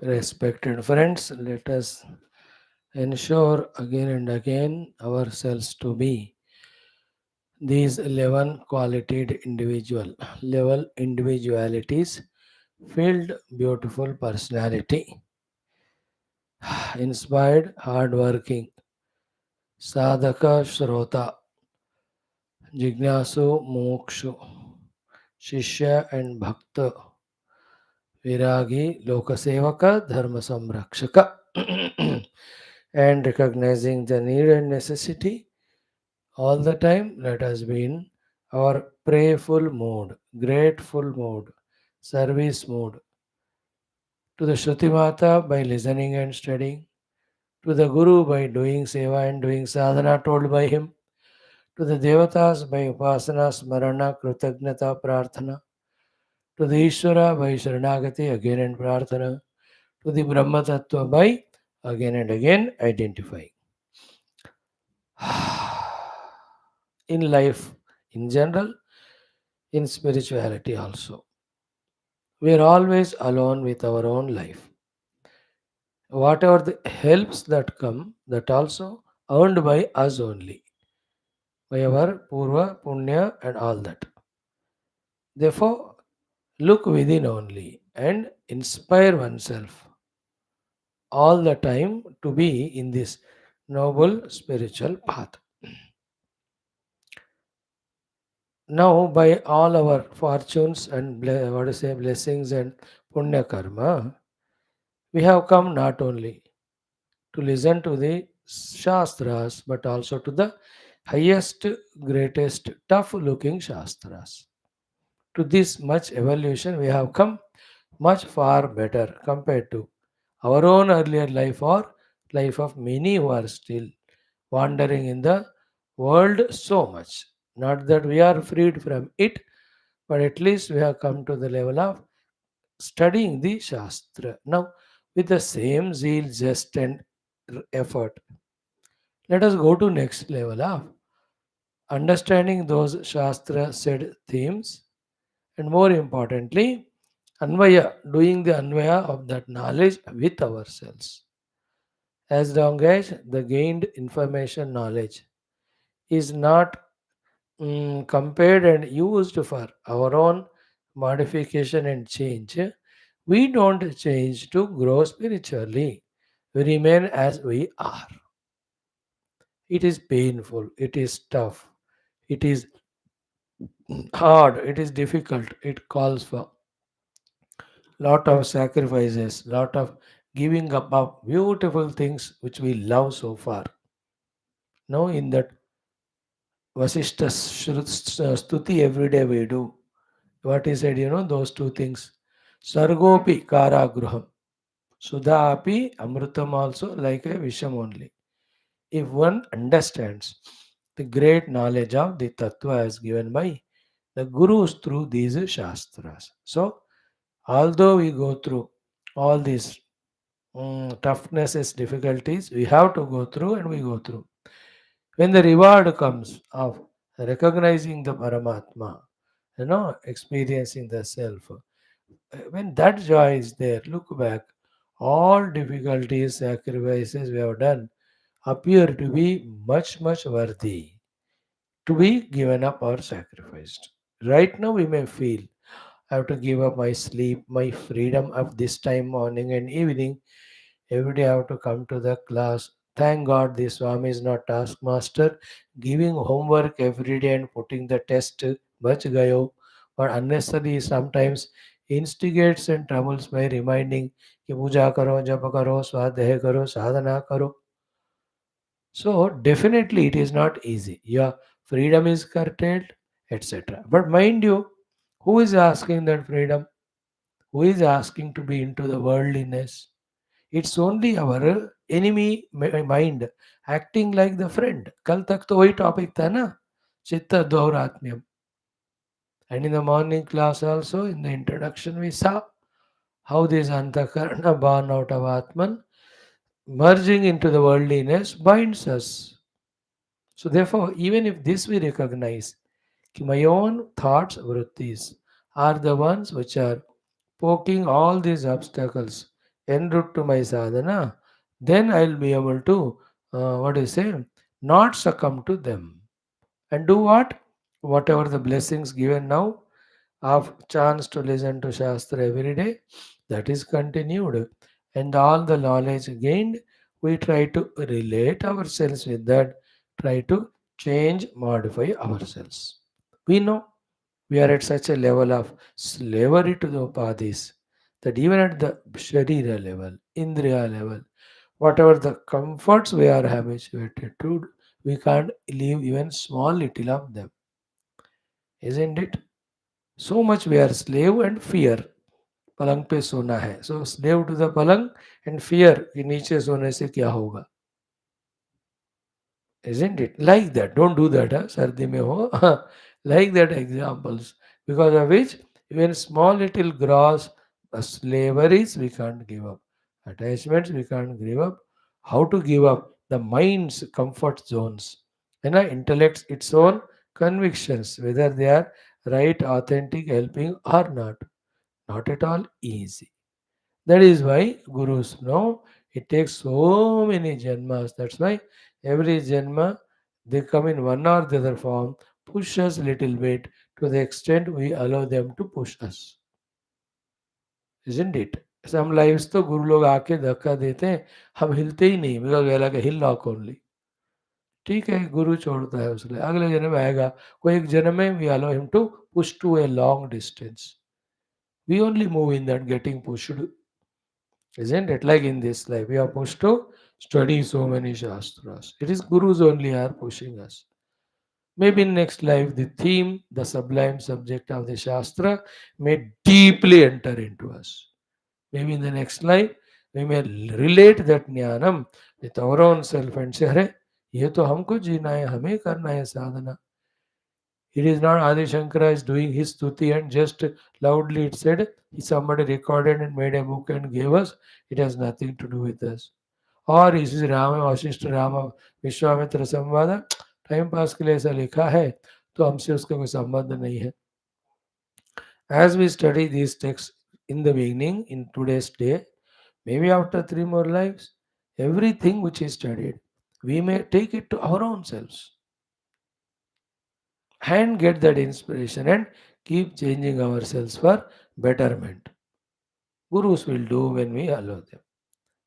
Respected friends, let us ensure again and again ourselves to be these 11 qualified level individualities, filled beautiful personality, inspired, hardworking, sadhaka, shrota, jignasu, mokshu, shishya and bhakta, viragi, lokasevaka, dharma samrakshaka, and recognizing the need and necessity all the time. Let us be in our prayerful mood, grateful mood, service mood, to the Shruti Mata by listening and studying, to the Guru by doing seva and doing sadhana told by him, to the Devatas by upasana, smarana, krutagnata, prarthana, to the Ishvara by sharanagati, again and prarthana, to the Brahma Tattva by again and again identifying. In life in general, in spirituality also. We are always alone with our own life. Whatever the helps that come, that also earned by us only, by our purva, punya, and all that. Therefore, look within only and inspire oneself all the time to be in this noble spiritual path. Now, by all our fortunes and what to say blessings and punya karma, we have come not only to listen to the Shastras, but also to the highest, greatest, tough looking Shastras. To this much evolution, we have come much far better compared to our own earlier life or life of many who are still wandering in the world so much. Not that we are freed from it, but at least we have come to the level of studying the Shastra. Now, with the same zeal, zest, and effort, let us go to next level of understanding those Shastra said themes, and more importantly, Anvaya, doing the Anvaya of that knowledge with ourselves. As long as the gained information knowledge is not compared and used for our own modification and change, we don't change to grow spiritually. We remain as we are. It is painful, it is tough, it is hard, it is difficult, it calls for lot of sacrifices, lot of giving up of beautiful things which we love so far. Now, in that Vasishta Stuti every day we do. What he said, those two things. Sargopi Karagruham. Sudha api Amrutam also like a Visham only. If one understands the great knowledge of the Tattva as given by the Gurus through these Shastras. So, although we go through all these toughnesses, difficulties, we have to go through and we go through. When the reward comes of recognizing the Paramatma, experiencing the self, when that joy is there, look back, all difficulties, sacrifices we have done appear to be much, much worthy to be given up or sacrificed. Right now, we may feel I have to give up my sleep, my freedom of this time, morning and evening. Every day I have to come to the class. Thank God the Swami is not taskmaster, giving homework every day and putting the test, bach gayo, but unnecessarily sometimes instigates and troubles by reminding कि पूजा करो, जप करो, स्वाध्याय करो, sadhana करो. So definitely it is not easy. Your freedom is curtailed, etc. But mind you, who is asking that freedom? Who is asking to be into the worldliness? It's only our enemy mind acting like the friend. कल तक तो वही topic था ना, चित्त दौरात्म्यम. And in the morning class also, in the introduction, we saw how this antakarna born out of Atman, merging into the worldliness, binds us. So therefore, even if this we recognize, कि my own thoughts, vrittis, are the ones which are poking all these obstacles en route to my sadhana, then I'll be able to, what do you say, not succumb to them. And do what? Whatever the blessings given now, of chance to listen to Shastra every day, that is continued. And all the knowledge gained, we try to relate ourselves with that, try to change, modify ourselves. We know we are at such a level of slavery to the upadhis that even at the sharira level, indriya level, whatever the comforts we are habituated to, we can't leave even small little of them, isn't it? So much we are slave and fear. पलंग पे सोना है, सो slave to the पलंग and fear कि नीचे सोने से क्या होगा, isn't it? Like that. Don't do that, huh? Sardi mein ho. Like that examples. Because of which, even small little gross slaveries we can't give up. Attachments we can't give up. How to give up? The mind's comfort zones. And intellect's its own convictions, whether they are right, authentic, helping or not. Not at all easy. That is why gurus know it takes so many janmas. That's why every janma they come in one or the other form, push us little bit to the extent we allow them to push us. Isn't it? Some lives तो गुरु लोग आके धक्का देते हैं, हम हिलते ही नहीं, because way like hill lock only. ठीक है, गुरु छोड़ता है उसने, अगले जन्म में आएगा, कोई एक जन्म में we allow him to push to a long distance. We only move in that getting pushed. Isn't it? Like in this life, we are pushed to study so many shastras. It is gurus only are pushing us. Maybe in next life, the theme, the sublime subject of the shastra may deeply enter into us. Maybe in the next life, we may relate that jnanam with our own self and say, अरे ये तो हमको जीना है, हमें करना है साधना. It is not Adi Shankara is doing his stuti and just loudly it said, somebody recorded and made a book and gave us. It has nothing to do with us. और इसी राम वशिष्ठ राम विश्वामित्र संवाद टाइम पास के लिए ऐसा लिखा है तो हमसे उसका कोई संबंध नहीं है. As we study these texts in the beginning in today's day, maybe after 3 more lives, everything which is studied, we may take it to our own selves and get that inspiration and keep changing ourselves for betterment. Gurus will do when we allow them.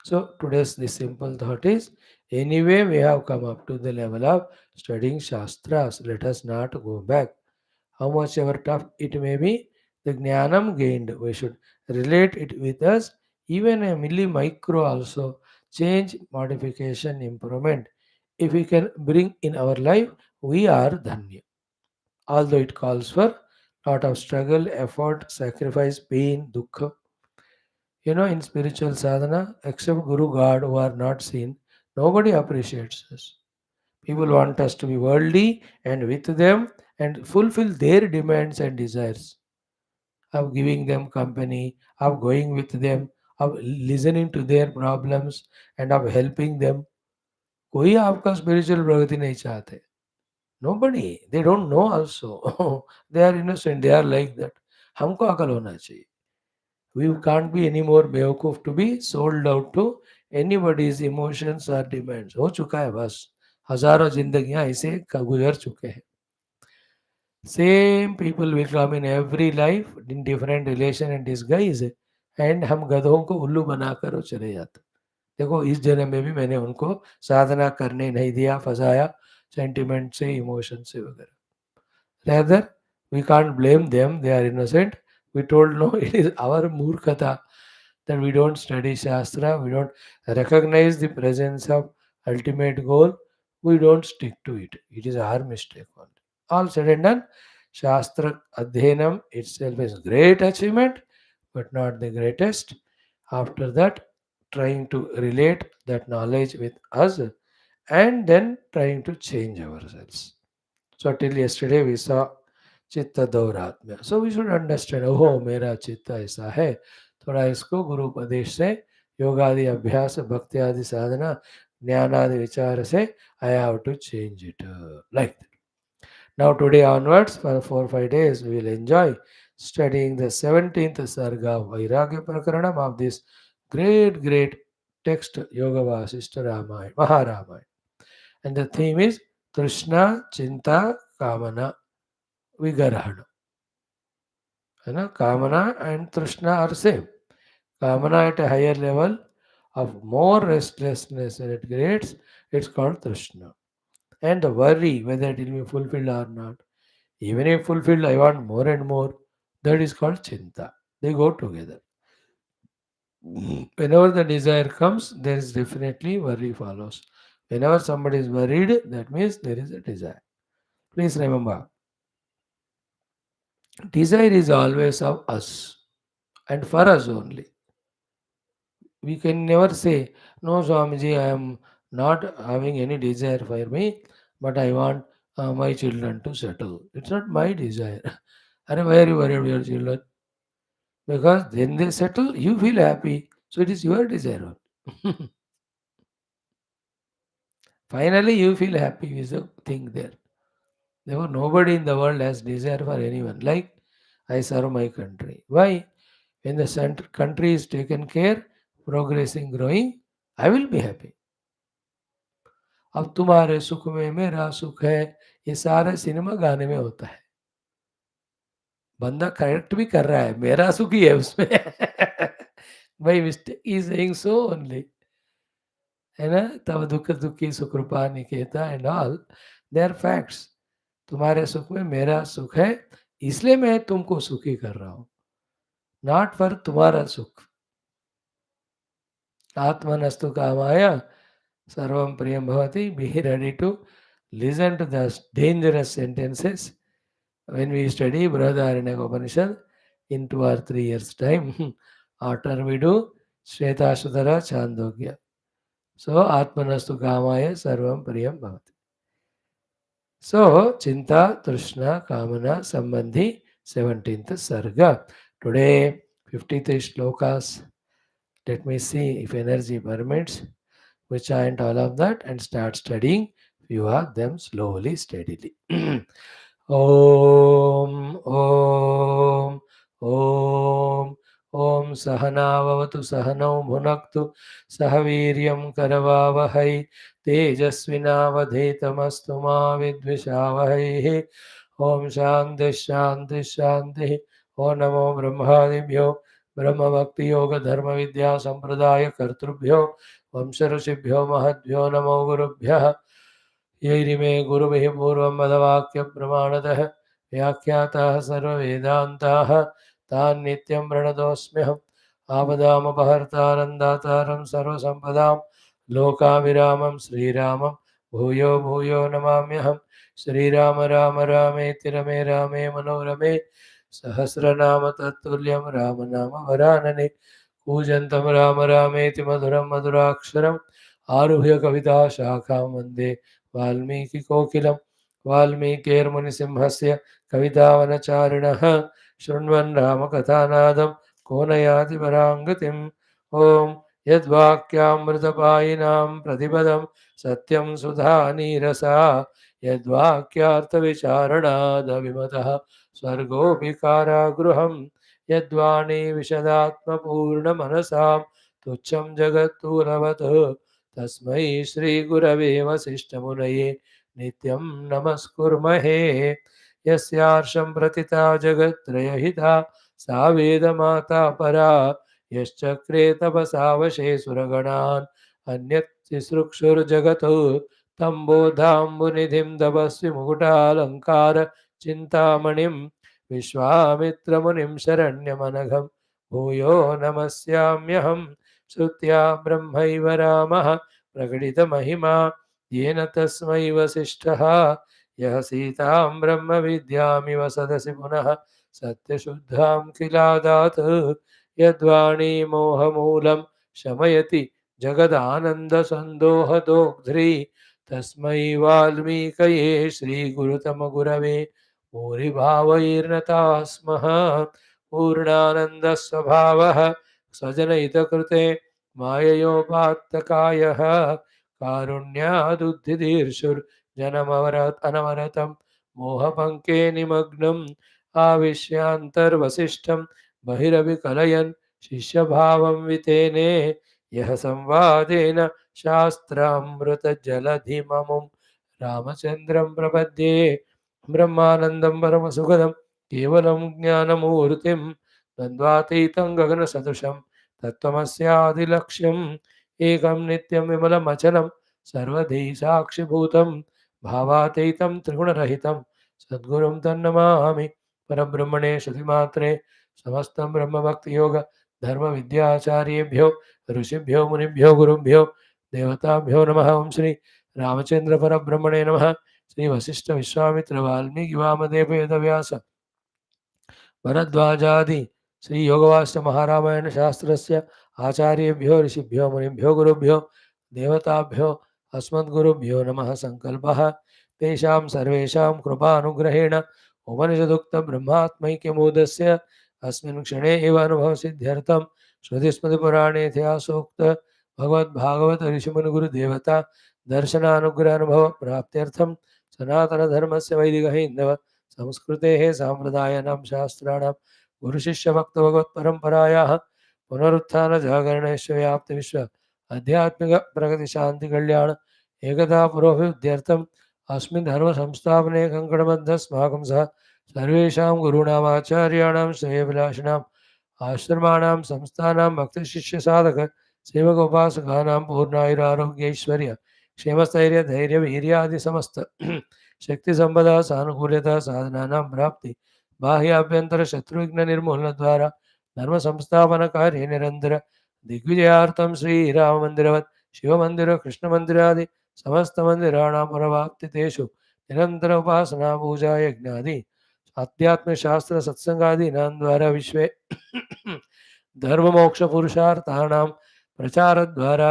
So today's the simple thought is anyway we have come up to the level of studying Shastras. Let us not go back. How much ever tough it may be, the jnanam gained, we should relate it with us, even a milli micro also, change, modification, improvement. If we can bring in our life, we are dhanya. Although it calls for lot of struggle, effort, sacrifice, pain, dukkha. In spiritual sadhana, except Guru God who are not seen, nobody appreciates us. People want us to be worldly and with them and fulfill their demands and desires of giving them company, of going with them, of listening to their problems and of helping them. कोई आपका spiritual प्रगति नहीं चाहते. Nobody. They don't know also. They are innocent. They are like that. हमको अकल होना चाहिए. We can't be any more बेवकूफ to be sold out to anybody's emotions or demands. हो चुका है बस. हजारों जिंदगियां ऐसे गुजर चुके हैं. Same people will come in every life in different relation and disguise and हम गधों को उल्लू बनाकर वो चले जाते. देखो इस जन्म में भी मैंने उनको साधना करने नहीं दिया, फंसाया सेंटिमेंट से, इमोशन से वगैरह. Rather, we can't blame them, they are innocent. We told no, it is our murkhata that we don't study Shastra, we don't recognize the presence of ultimate goal, we don't stick to it. It is our mistake only. All said and done, Shastra Adhyanam itself is great achievement, but not the greatest. After that, trying to relate that knowledge with us and then trying to change ourselves. So till yesterday we saw चित्त दौरात्म्य. So we should understand, ओहो मेरा चित्त ऐसा है, थोड़ा इसको गुरु उपदेश से, योगादि अभ्यास, भक्ति आदि साधना, ज्ञान आदि विचार से I have to change it like that. Now today onwards for 4 5 days we will enjoy studying the 17th Sarga of Vairagya Prakaranam of this great text Yoga Vaashishtha Ramayana, Maha. And the theme is Trishna, Chintha, Kamana, Vigarahana. Kamana and Trishna are same. Kamana at a higher level of more restlessness when it creates, it's called Trishna. And the worry whether it will be fulfilled or not. Even if fulfilled, I want more and more. That is called Chinta. They go together. Whenever the desire comes, there is definitely worry follows. Whenever somebody is worried, that means there is a desire. Please remember, desire is always of us and for us only. We can never say, no, Swamiji, I am not having any desire for me, but I want my children to settle. It's not my desire. And why are you worried about your children? Because then they settle, you feel happy. So it is your desire. Finally, you feel happy is the thing there. Therefore, nobody in the world has desire for anyone. Like, I serve my country. Why? When the country is taken care, progressing, growing, I will be happy. अब तुम्हारे सुख में मेरा सुख है, ये सारा cinema गाने में होता है. बंदा करेक्ट भी कर रहा है, मेरा सुख ही है उसमें. बाई मिस्टेक ही सेइंग सो ओनली. है ना? तब दुख दुखी सुकृपा निकेता and all, they are facts. तुम्हारे सुख में मेरा सुख है, इसलिए मैं तुमको सुखी कर रहा हूं, नॉट फॉर तुम्हारा सुख. आत्मनस्तु कामाय सर्वं प्रियं भवति. Be ready to listen to the dangerous sentences when we study Brihadaranyaka Upanishad in 2 or 3 years time. After we do Shvetashvatara Chandogya. So Atmanastu Kamaya Sarvam Priyam Bhavati. So Chinta, Trishna, Kamana, Sambandhi, 17th Sarga. Today 53 shlokas. Let me see if energy permits. We chant all of that and start studying few of them slowly, steadily. Om, Om, Om, Om Sahanavavatu Sahanau Bhunaktu Sahaviryam Karavavahai Tejasvinavadhetamastu ma Vidvishavahai. Om Shanti Shanti Shanti. Om Namo Brahmadibhyo Brahma Bhakti Yoga Dharma Vidya Sampradaya Kartrubhyo वंश ऋषिभ्यो महद्भ्यो नमो गुरुभ्यः. यैरिमे गुरुभिः पूर्वं मदवाक्य प्रमाणतः व्याख्याताः सर्ववेदान्ताः तान् नित्यं प्रणतोऽस्म्यहम्. आपदामपहर्तारं दातारं सर्वसम्पदां लोकाभिरामं श्रीरामं भूयो भूयो नमाम्यहम्. श्रीराम राम रामेति रमे रामे मनोरमे सहस्रनाम तत्तुल्यं राम नाम वरानने. कूजन्तं राम रामेति मधुरं मधुराक्षरम् आरुह्य कविता शाखां वन्दे वाल्मीकि कोकिलं. वाल्मीकिर्मुनिसिंहस्य कवितावनचारिणः शृण्वन् रामकथानादं को न याति पराङ्गतिम्. ॐ यद्वाक्यामृतपायिनां प्रतिपदं सत्यं सुधानीरसा यद्वाक्यार्थविचारणादविमतः स्वर्गोऽपि कारागृहम्. यद्वाणी विशदात्मपूर्णमनसां तुच्छं जगत्तूरवत् तस्मै श्रीगुरवे वसिष्ठमुनये नित्यं नमस्कुर्महे. यस्यार्षं प्रतिता जगत्त्रयहिता सा वेदमाता परा. यश्चक्रे तपसा वशे सुरगणान् अन्यत् तिसृक्षुर्जगतो तं बोधाम्बुनिधिं तपस्वि मुकुटालङ्कार चिन्तामणिं विश्वामित्रमुनिं शरण्यमनघं भूयो नमस्याम्यहं. श्रुत्या ब्रह्मैव रामः प्रकटितमहिमा येन तस्मै वसिष्ठः यः सीतां ब्रह्मविद्यामिव सदसि पुनः सत्यशुद्धां किलादात्. यद्वाणी मोहमूलं शमयति जगदानन्दसन्दोहदोग्ध्री तस्मै वाल्मीकये श्रीगुरुतमगुरवे भूरिभावैर्नता स्मः. पूर्णानन्दस्वभावः स्वजनहितकृते माययोपात्तकायः कारुण्यादुद्धिदीर्षुर्जनमवरत् अनवरतं मोहपङ्के निमग्नम् आविश्यान्तर्वसिष्ठं बहिरविकलयन् शिष्यभावं वितेने यः संवादेन शास्त्रामृतजलधिममुं रामचन्द्रं प्रपद्ये ब्रह्मानन्दं परमसुखदं केवलं ज्ञानमूर्तिं द्वन्द्वातीतं गगनसदृशं तत्त्वमस्यादिलक्ष्यम् एकं नित्यं विमलमचलं सर्वधी साक्षिभूतं भावातीतं त्रिगुणरहितं सद्गुरुं तन्नमामि परब्रह्मणे श्रुतिमात्रे समस्तं ब्रह्मभक्तियोग धर्मविद्याचार्येभ्यो ऋषिभ्यो मुनिभ्यो गुरुभ्यो देवताभ्यो नमः। ओं श्री रामचंद्र परब्रह्मणे नमः। श्री वशिष्ठ विश्वामित्र वाल्मीकि वामदेव वेदव्यास भरद्वाजादि श्री योगवासिष्ठ महारामायण शास्त्रस्य आचार्येभ्यो ऋषिभ्यो मुनिभ्यो गुरुभ्यो देवताभ्यो अस्मद्गुरुभ्यो नमः। संकल्पः तेषां सर्वेषां कृपानुग्रहेण उपनिषदुक्त ब्रह्मात्मैक्यमूढस्य अस्मिन् क्षणे एव अनुभवसिद्ध्यर्थं श्रुतिस्मृतिपुराणेतिहासोक्त भगवद्भागवत ऋषिमुनिगुरुदेवता दर्शनानुग्रहानुभव प्राप्त्यर्थं सनातनधर्मस्य वैदिकहैन्दव संस्कृतेः साम्प्रदायानां शास्त्राणां गुरुशिष्यभक्तभगवत्परम्परायाः पुनरुत्थानजागरणेश्व व्याप्तविश्व आध्यात्मिकप्रगतिशान्तिकल्याण एकता पुरोभिवृद्ध्यर्थम् अस्मिन् धर्मसंस्थापने कङ्कणबद्धस्माकं सह सर्वेषां गुरूणामाचार्याणां श्रेयभिलाषिणाम् आश्रमाणां संस्थानां भक्तशिष्यसाधक सेवकोपासकानां पूर्णायुरारोग्यैश्वर्य क्षेमस्थैर्य धैर्य वीर्यादि समस्त शक्ति संपदा सानुकूल्यता साधनानां प्राप्ति बाह्याभ्यंतर शत्रुघ्न निर्मूलन द्वारा धर्म संस्थापन कार्य निरंतर दिग्विजयार्थं श्रीराम मंदिरवत् शिव मंदिर कृष्ण मंदिरादि समस्त मंदिराणां पुनरावर्तितेषु निरंतर उपासना पूजा यज्ञादि आध्यात्मिक शास्त्र सत्संगादीनां द्वारा विश्वे धर्म मोक्ष पुरुषार्थानां प्रचार द्वारा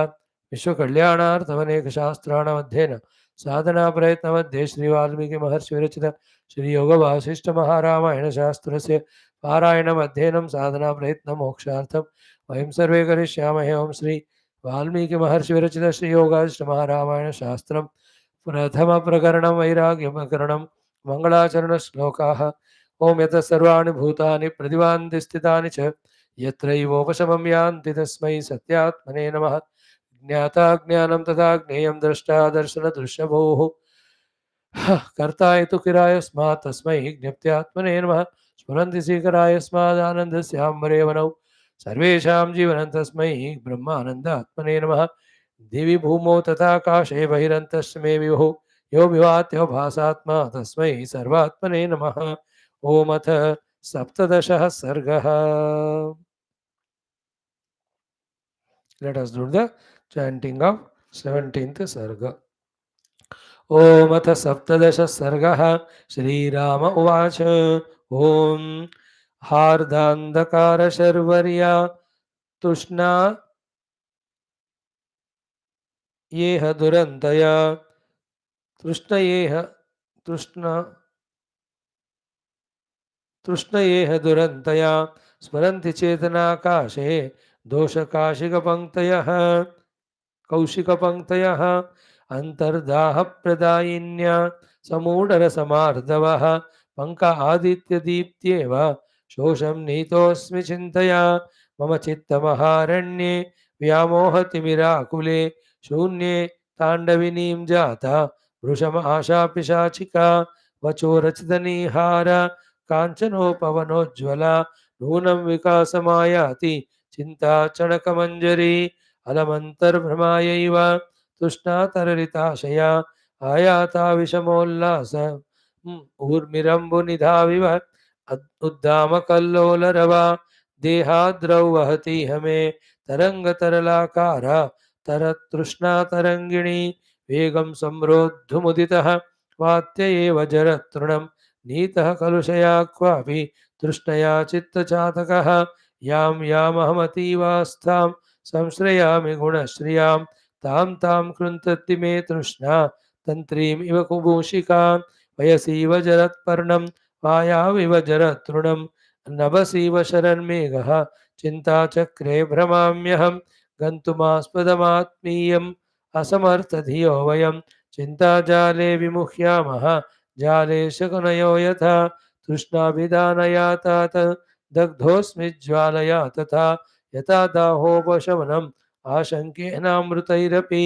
विश्व कल्याणार्थमनेक शास्त्राणाम् अध्ययन साधना प्रयत्न मध्ये श्री वाल्मीकि महर्षि विरचित श्री योग वासिष्ठ महारामायण शास्त्रस्य पारायणम् अध्ययनं साधना प्रयत्न मोक्षार्थं वयं सर्वे करिष्यामहे। ओं श्री वाल्मीकि महर्षि विरचित श्री योग वासिष्ठ महारामायण शास्त्रं प्रथम प्रकरणं वैराग्य प्रकरणं मंगलाचरण श्लोकाः। ओं यतः सर्वाणि भूतानि प्रतिभान्ति स्थितानि च यत्रैवोपशमं यान्ति तस्मै सत्यात्मने नमः। ज्ञाता ज्ञानं तथा ज्ञेयं द्रष्टा दर्शनदृश्यभूः कर्ता हेतु किरायस्मात् तस्मै ज्ञप्त्यात्मने नमः। स्फुरन्ति श्रीकरायस्मादानन्दस्याम्बरे वनौ सर्वेषां जीवनं तस्मै ब्रह्मानन्दात्मने नमः। दिवि भूमौ तथाकाशे बहिरन्तस्मे विभुः यो विभात्यो भासात्मा तस्मै सर्वात्मने नमः। ओम अथ सप्तदशः सर्गः। Let us do the chanting of 17th sarga. ओम अथ सप्तदश सर्गः। श्रीराम उवाच ओम हार्दान्धकार शर्वर्या तृष्णा येह दुरन्तया तृष्णयेह तृष्ण तृष्णयेह दुरन्तया स्मरन्ति चेतनाकाशे दोषकाशिकपङ्क्तयः कौशिकपङ्क्तयः अन्तर्दाहप्रदायिन्या समूढरसमार्दवः पङ्क आदित्यदीप्त्येव शोषं नीतोऽस्मि चिन्तया मम चित्तमहारण्ये व्यामोहतिमिराकुले शून्ये ताण्डविनीं जाता वृषमाशापिशाचिका वचोरचितनीहार काञ्चनोपवनोज्ज्वला नूनं विकासमायाति चिन्ता चणकमञ्जरी अलमन्तर्भ्रमायैव तृष्णातररिताशया आयाता विषमोल्लास ऊर्मिरम्बुनिधाविव उद्दामकल्लोलरवा देहाद्रौ वहति हमे तरङ्गतरलाकारा तरतृष्णातरङ्गिणी वेगं सम्रोद्धुमुदितः वात्य एव जरतृणं नीतः कलुषया क्वापि तृष्णया चित्तचातकः यां यामहमतीवास्तां संश्रयामि गुणश्रियां तां तां कृन्तति मे तृष्णा तन्त्रीम् इव कुभूषिकां वयसीव जरत्पर्णं वायाविव जरतृणं नभसीव शरन्मेघः चिन्ताचक्रे भ्रमाम्यहं गन्तुमास्पदमात्मीयम् असमर्थधियो वयं चिन्ताजाले विमुह्यामः जाले शकुनयो यथा तृष्णाभिधानया तात दग्धोऽस्मि ज्वालया तथा यथा दाहोपशमनम् आशङ्केनामृतैरपि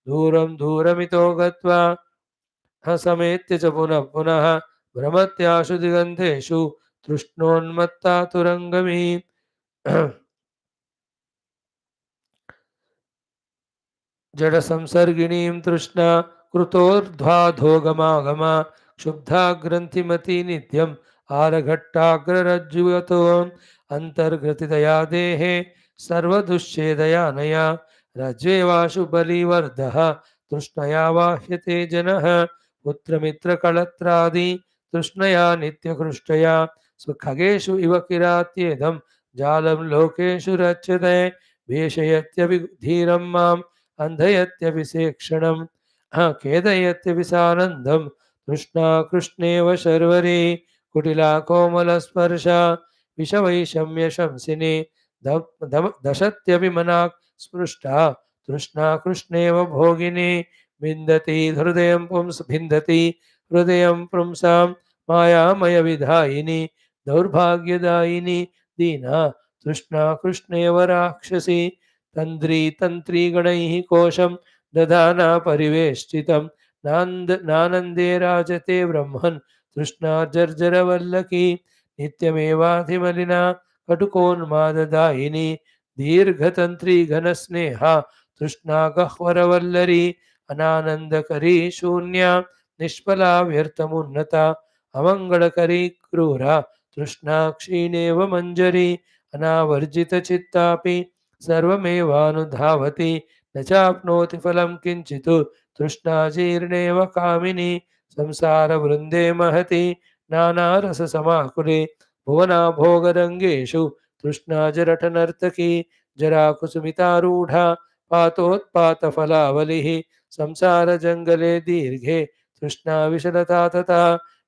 दूरं दूरमितो गत्वा समेत्य च पुनः पुनः भ्रमत्याशु दिगन्तेषु तृष्णोन्मत्ता तुरङ्गमी जड़ संसर्गिणीं तृष्णा कृतोर्ध्वाधोगमागमा क्षुब्धा ग्रन्थिमती नित्यम् आरघट्टाग्ररज्जुवतो अन्तर्गतितया देहे सर्वदुश्चेदया नया रज्ज्वेवाशु बलिवर्धः तृष्णया वाह्यते जनः पुत्रमित्रकळत्रादि तृष्णया नित्यकृष्टया सुखगेषु इव किरात्येदं जालं लोकेषु रच्यते भेषयत्यपि धीरं माम् अन्धयत्यभिषेक्षणं खेदयत्यभिसानन्दं तृष्णा कृष्णेव शर्वरी कुटिला कोमलस्पर्शा विषवैषम्यशंसिनी दशत्यभिमनाक् स्पृष्टा तृष्णा कृष्णेव भोगिनी विन्दति हृदयं पुंसां मायामयविधायिनी दौर्भाग्यदायिनी दीना तृष्णा कृष्णेव राक्षसी तंद्री तंत्री गणैः कोशं दधाना परिवेष्टितं नानन्दे राजते ब्रह्मन् तृष्णा जर्जरवल्लकी नित्यमेवाधिमलिना कटुकोन्माददायिनी दीर्घतंत्री घनस्नेहा तृष्णा गह्वरवल्लरी अनानन्दकरी शून्या निष्फला व्यर्थमुन्नता अमङ्गलकरी क्रूरा तृष्णा क्षीणेव मञ्जरी अनावर्जितचित्तापि सर्वमेवानुधावति न चाप्नोति फलं किंचित् तृष्णाजीर्णेव कामिनी संसारवृन्दे महति नानारससमाकुले भुवनाभोगरङ्गेषु तृष्णाजरठनर्तकी जराकुसुमितारूढा पातोत्पातफलावलिः संसारजङ्गले दीर्घे तृष्णाविशलता तथा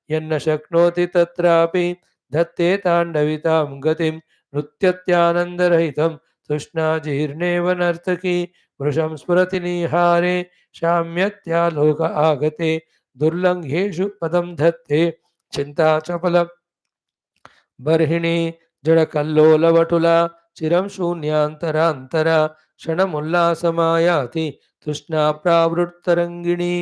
यन्न शक्नोति तत्रापि धत्ते ताण्डवितां गतिं नृत्यत्यानन्दरहितं तृष्णाजीर्णेव नर्तकी वृषं स्फुरति निहारे शाम्यत्यालोक आगते दुर्लङ्घ्येषु पदं धत्ते चिन्ताचपल बर्हिणी जडकल्लोलवटुला चिरं शून्यान्तरान्तरा क्षणमुल्लासमायाति तृष्णाप्रावृत्तरङ्गिणी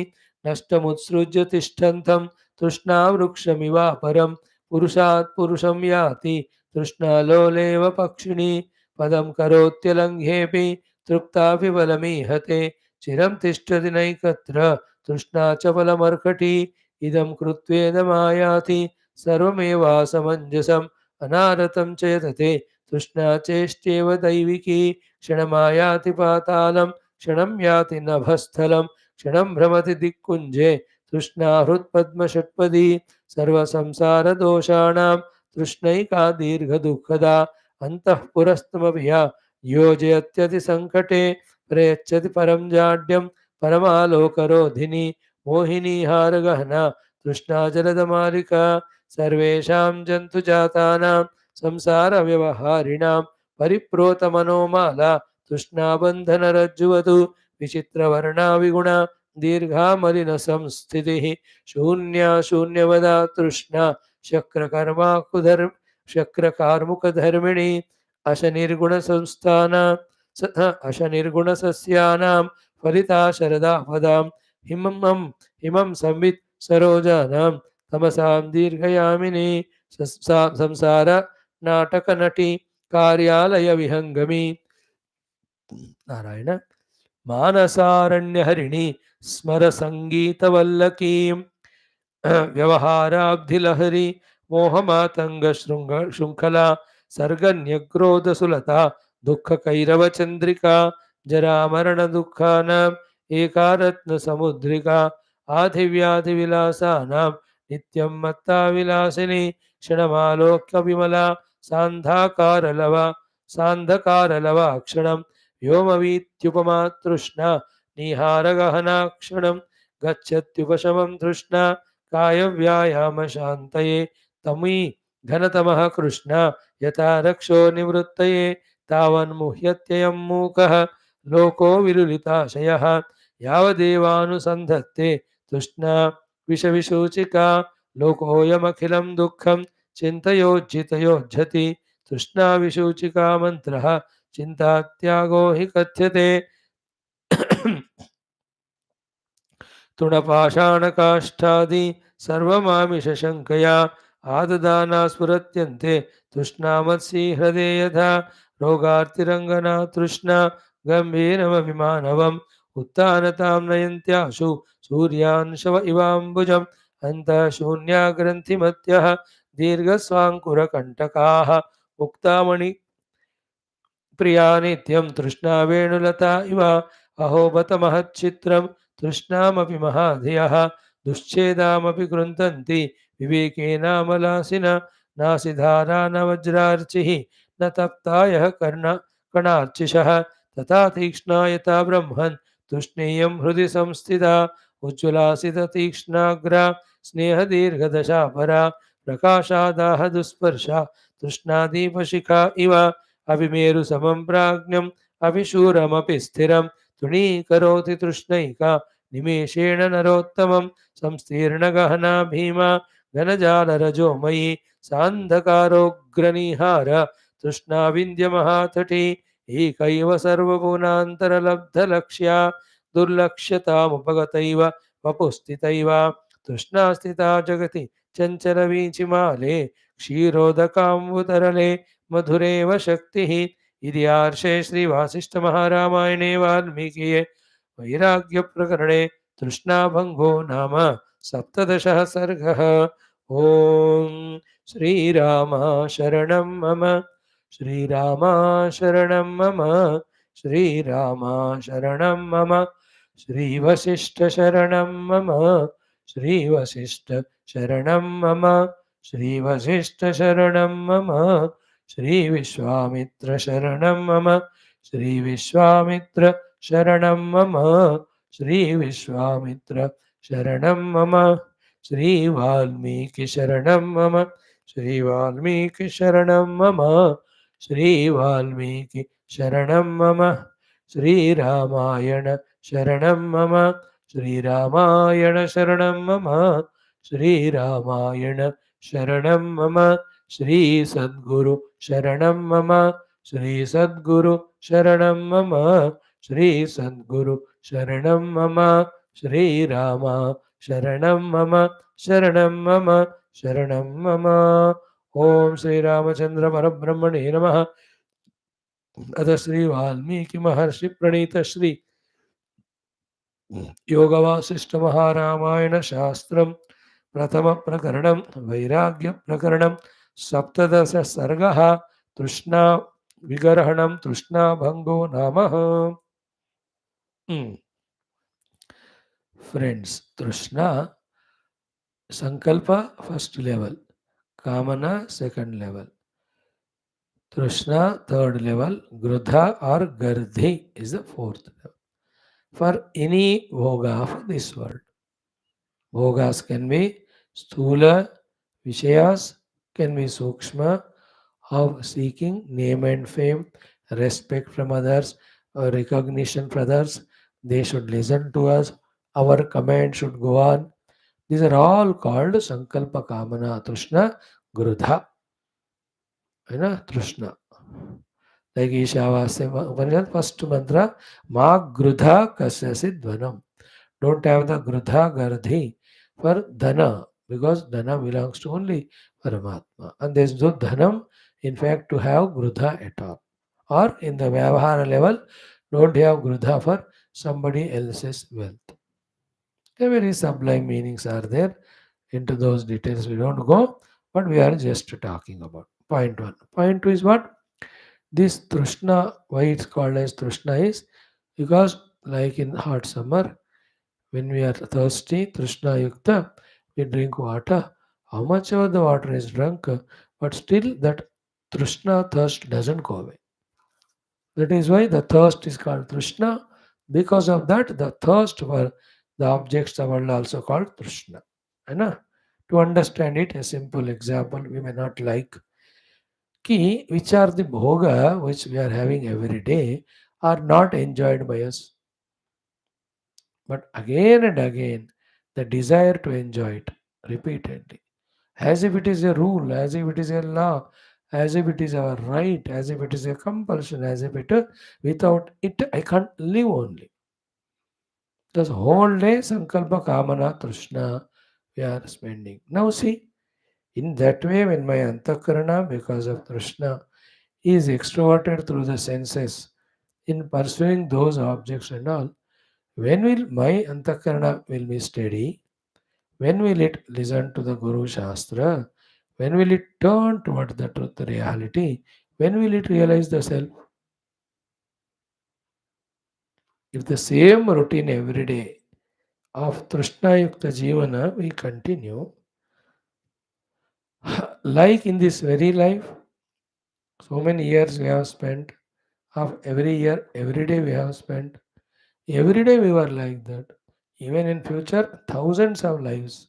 नष्टमुत्सृज्य तिष्ठन्तं तृष्णावृक्षमिवापरं पुरुषात् पुरुषं याति तृष्णालोलेव पक्षिणी पदं करोत्यलङ्घ्येऽपि तृप्तापि बलमीहते चिरं तिष्ठति नैकत्र तृष्णाचपलमर्कटी इदं कृत्वेदमायाति सर्वमेवासमञ्जसम् अनारतं च यतते तृष्णा चेष्ट्येव दैविकी क्षणमायाति पातालं क्षणं याति नभस्थलं क्षणं भ्रमति दिक्कुञ्जे तृष्णा हृत्पद्मषट्पदी सर्वसंसारदोषाणां तृष्णैका दीर्घदुःखदा अन्तःपुरस्तमपि या योजयत्यतिसङ्कटे प्रयच्छति परं जाड्यं परमालोकरोधिनी मोहिनी हारगहना तृष्णा जलदमालिका सर्वेषां जन्तुजातानां संसारव्यवहारिणां परिप्रोतमनोमाला तृष्णाबन्धनरज्जुवतु विचित्रवर्णा विगुणा दीर्घा मलिनसंस्थितिः शून्या शून्यवदा तृष्णा शक्रकार्मुकधर्मिणी अशनिर्गुणसंस्थाना अशनिर्गुणसस्यानां फलिता शरदा पदां हिमं संवित् सरोजानां तमसां दीर्घयामिनी संसार नाटकनटी कार्यालय विहंगमी नारायण मानसारण्यहरिणी स्मर संगीतवल्लकीं व्यवहाराब्धिलहरी मोहमातंग शृंखला सर्गन्यग्रोधसुलता दुःखकैरवचन्द्रिका जरामरणदुःखानाम् एकारत्नसमुद्रिका आधिव्याधिविलासानां नित्यं मत्ता विलासिनी क्षणमालोक्य विमला सान्धकारलवा क्षणं व्योमवीत्युपमा तृष्णा निहारगहना क्षणं गच्छत्युपशमं तृष्णा कायव्यायामशान्तये तमी घनतमः कृष्णा यथा रक्षो निवृत्तये तावन्मुह्यत्ययं मूकः लोको विलुलिताशयः यावदेवानुसन्धत्ते तृष्णा विषविसूचिका लोकोऽयमखिलं दुःखं चिन्तयोज्जितयोज्झति तृष्णाविशूचिका मन्त्रः चिन्तात्यागो हि कथ्यते तृणपाषाणकाष्ठादि सर्वमामिषशङ्कया आददाना स्फुरत्यन्ते तृष्णामत्सि हृदे यथा रोगार्तिरङ्गना तृष्णा गम्भीरमभिमानवम् उत्तानतां नयन्त्याशु सूर्यांशव इवाम्बुजम् अन्तः शून्या ग्रन्थिमत्यः दीर्घस्वाङ्कुरकण्टकाः मुक्तामणि प्रिया नित्यं तृष्णा वेणुलता इव अहो बत महच्चित्रं तृष्णामपि महाधियः दुश्चेदामपि गृह्णन्ति विवेकेनामलासिन नासिधारा न वज्रार्चिः न तप्तायः कणार्चिषः तथा तीक्ष्णा यथा ब्रह्मन् तूष्णीयं हृदि संस्थिता उज्ज्वलासित तीक्ष्णाग्रा स्नेहदीर्घदशा परा प्रकाशादाह दुस्पर्शा तृष्णादीपशिखा इव अभिमेरुसमं प्राज्ञम् अभिशूरमपि स्थिरं तृणीकरोति तृष्णैका निमेषेण नरोत्तमं संस्तीर्णगहना भीमा घनजालरजोमयी सान्धकारोग्रनिहार तृष्णाविन्द्यमहातटी एकैव सर्वभुवनान्तरलब्धलक्ष्या दुर्लक्ष्यतामुपगतैव वपुस्थितैव तृष्णास्थिता जगति चञ्चलवीचिमाले क्षीरोदकाम्बुतरले मधुरेव शक्तिः इति आर्षे श्रीवासिष्ठमहारामायणे वाल्मीकिये वैराग्यप्रकरणे तृष्णाभङ्गो नाम सप्तदशः सर्गः। ॐ श्रीराम शरणं मम श्रीराम शरणं मम श्रीराम शरणं मम श्रीवसिष्ठशरणं मम श्रीवसिष्ठशरणं मम श्रीवसिष्ठशरणं मम श्रीविश्वामित्रशरणं मम श्रीविश्वामित्रशरणं मम श्रीविश्वामित्रशरणं मम श्रीवाल्मीकिशरणं मम श्रीवाल्मीकिशरणं मम श्रीवाल्मीकिशरणं मम श्रीरामायणशरणं मम श्रीरामायणशरणं मम श्रीरामायणशरणं मम श्री सद्गुरु शरणं मम श्री सद्गुरु शरणं मम श्री सद्गुरु शरणं मम श्रीराम शरणं मम शरणं मम शरणं मम। ओम श्री रामचंद्र परब्रह्मणे नमः। अथ श्री वाल्मीकि महर्षि प्रणीत श्री योग वासिष्ठ महारामायण शास्त्रम प्रथम प्रकरणं वैराग्य प्रकरणं सप्तदश सर्गः तृष्णा विगर्हणं तृष्णा भंगो नामः। फ्रेंड्स, तृष्णा संकल्प फर्स्ट लेवल, कामना सेकंड लेवल, तृष्णा थर्ड लेवल, ग्रुधा or gardhi is the fourth level. For any bhoga of this world, bhogas can be sthula, vishayas can be sukshma, of seeking name and fame, respect from others, or recognition from others. They should listen to us. Our command should go on. These are all called sankalpa kamana trishna grudha. You know, trishna. Like Ishavasya Upanishad, first mantra, Ma grudha kasyasi dvanam. Don't have the grudha gardhi for dhana, because dhana belongs to only Paramatma. And there is no dhanam, in fact, to have grudha at all. Or in the Vyavahara level, don't have grudha for somebody else's wealth. A very sublime meanings are there. Into those details we don't go, but we are just talking about. Point one. Point two is what? This Trishna, why it's called as Trishna is because, like in hot summer, when we are thirsty, Trishna Yukta, we drink water. How much ever the water is drunk, but still that Trishna thirst doesn't go away. That is why the thirst is called Trishna. Because of that, the thirst for the objects of the world also called Trishna. Right? To understand it, a simple example we may not like. Ki, which are the bhoga which we are having every day, are not enjoyed by us. But again and again, the desire to enjoy it repeatedly. as if it is a rule, as if it is a law, as if it is our right, as if it is a compulsion, as if it without it I can't live only. This whole day Sankalpa Kamana Trishna we are spending. Now see, in that way when my Antakarana because of Trishna is extroverted through the senses in pursuing those objects and all, when will my Antakarana will be steady? When will it listen to the Guru Shastra? When will it turn toward the truth, the reality? When will it realize the self? If the same routine every day of Trishna Yukta Jivana we continue, like in this very life, so many years we have spent, of every year, every day we have spent, every day we were like that. Even in future, thousands of lives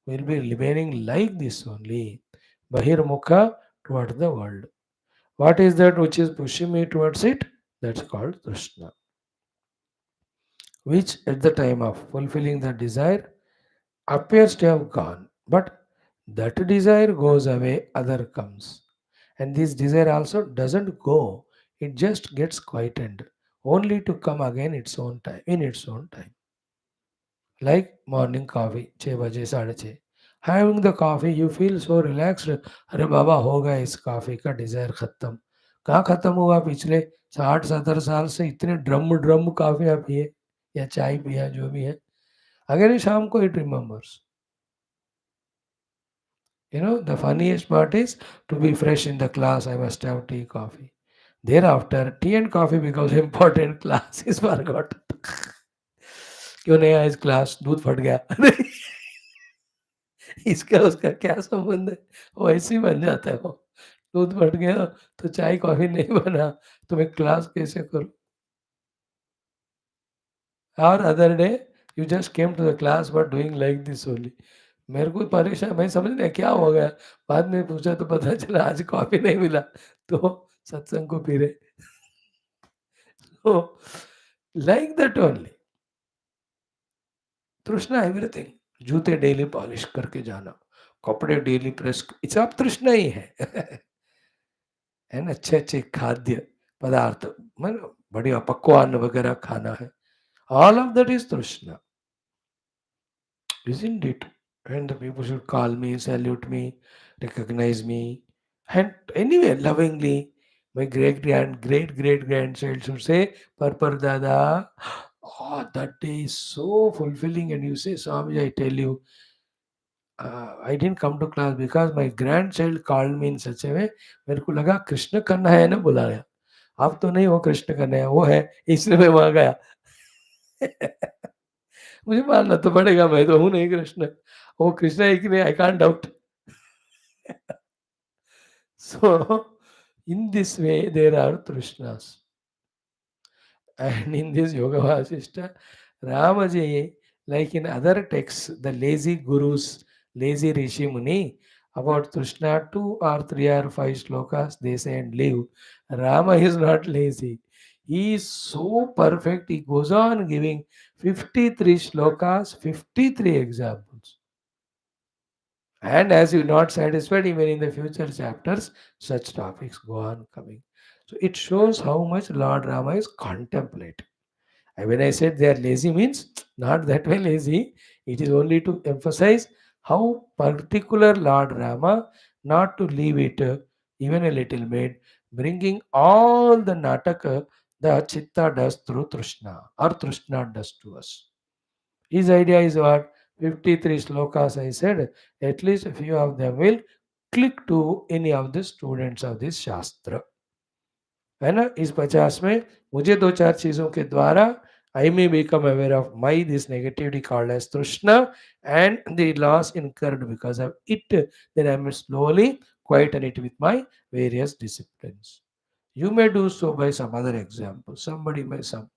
will be remaining like this only. Bahirmukha toward the world. What is that which is pushing me towards it? That's called Krishna. Which at the time of fulfilling the desire appears to have gone. But that desire goes away, other comes. And this desire also doesn't go, it just gets quietened, only to come again its own time, in its own time. Like morning coffee, 6 बजे 6:30. Having the coffee, you feel so relaxed. अरे बाबा हो गया इस coffee का desire ख़त्म. कहाँ ख़त्म हुआ पिछले 60-70 साल से इतने ड्रम ड्रम कॉफ़ियाँ पिए या चाय पिया जो भी है. अगर शाम को it remembers. You know, the funniest part is to be fresh in the class, I must have tea, coffee. Thereafter, tea and coffee becomes important. Class is forgotten. क्यों नहीं आया इस क्लास दूध फट गया अरे इसका उसका क्या संबंध है वो ऐसे ही बन जाता है वो दूध फट गया तो चाय कॉफी नहीं बना तो मैं क्लास कैसे करूँ और other day you just came to the class but doing like this only मेरे को परेशान मैं समझ नहीं क्या हो गया बाद में पूछा तो पता चला आज कॉफी नहीं मिला तो सत्संग को फिरे तो लाइक दैट ओनली तृष्णा एवरीथिंग जूते डेली पॉलिश करके जाना कपड़े डेली प्रेस ये सब तृष्णा ही है है ना अच्छे अच्छे खाद्य पदार्थ मतलब बढ़िया पकवान वगैरह खाना है ऑल ऑफ दैट इज तृष्णा isn't it? And the people should call me, salute me, recognize me, and anyway, lovingly, my great grandchild should say, Parpar Dada. Oh, that day is so fulfilling. And you say, Swami, I tell you, I didn't come to class because my grandchild called me in such a way, मेरे को लगा कृष्ण करना है ना बुलाया अब तो नहीं वो कृष्ण करना है वो है इसलिए मैं वहां गया मुझे मानना तो पड़ेगा मैं तो हूँ नहीं कृष्ण वो कृष्ण है कि नहीं I can't doubt so in this way there are trishnas and in this yoga vasishta ramaji like in other texts the lazy gurus lazy rishi muni about trishna 2 or 3 or 5 slokas they say and leave rama is not lazy he is so perfect he goes on giving 53 slokas 53 examples. And as you're not satisfied, even in the future chapters, such topics go on coming. So it shows how much Lord Rama is contemplative. And when I said they are lazy means not that way lazy. It is only to emphasize how particular Lord Rama, not to leave it even a little bit, bringing all the nataka the chitta does through Trishna or Trishna does to us. His idea is what? 53 slokas I said, at least a few of them will click to any of the students of this Shastra. है ना इस 50 में मुझे दो चार चीजों के द्वारा I may become aware of my this negativity called as Trishna and the loss incurred because of it. Then I may slowly quieten it with my various disciplines. You may do so by some other example. Somebody may some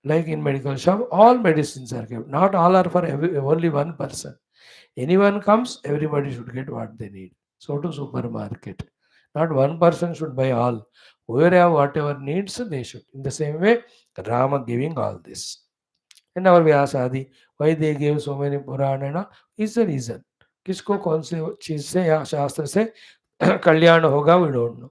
like in medical shop, all medicines are kept. Not all are for only one person. Anyone comes, everybody should get what they need. So to supermarket. Not one person should buy all. Whoever have whatever needs, they should. In the same way, Rama giving all this. And our Vyasadi, why they gave so many Purana is the reason. किसको कौन से चीज से या शास्त्र से कल्याण होगा, we don't know.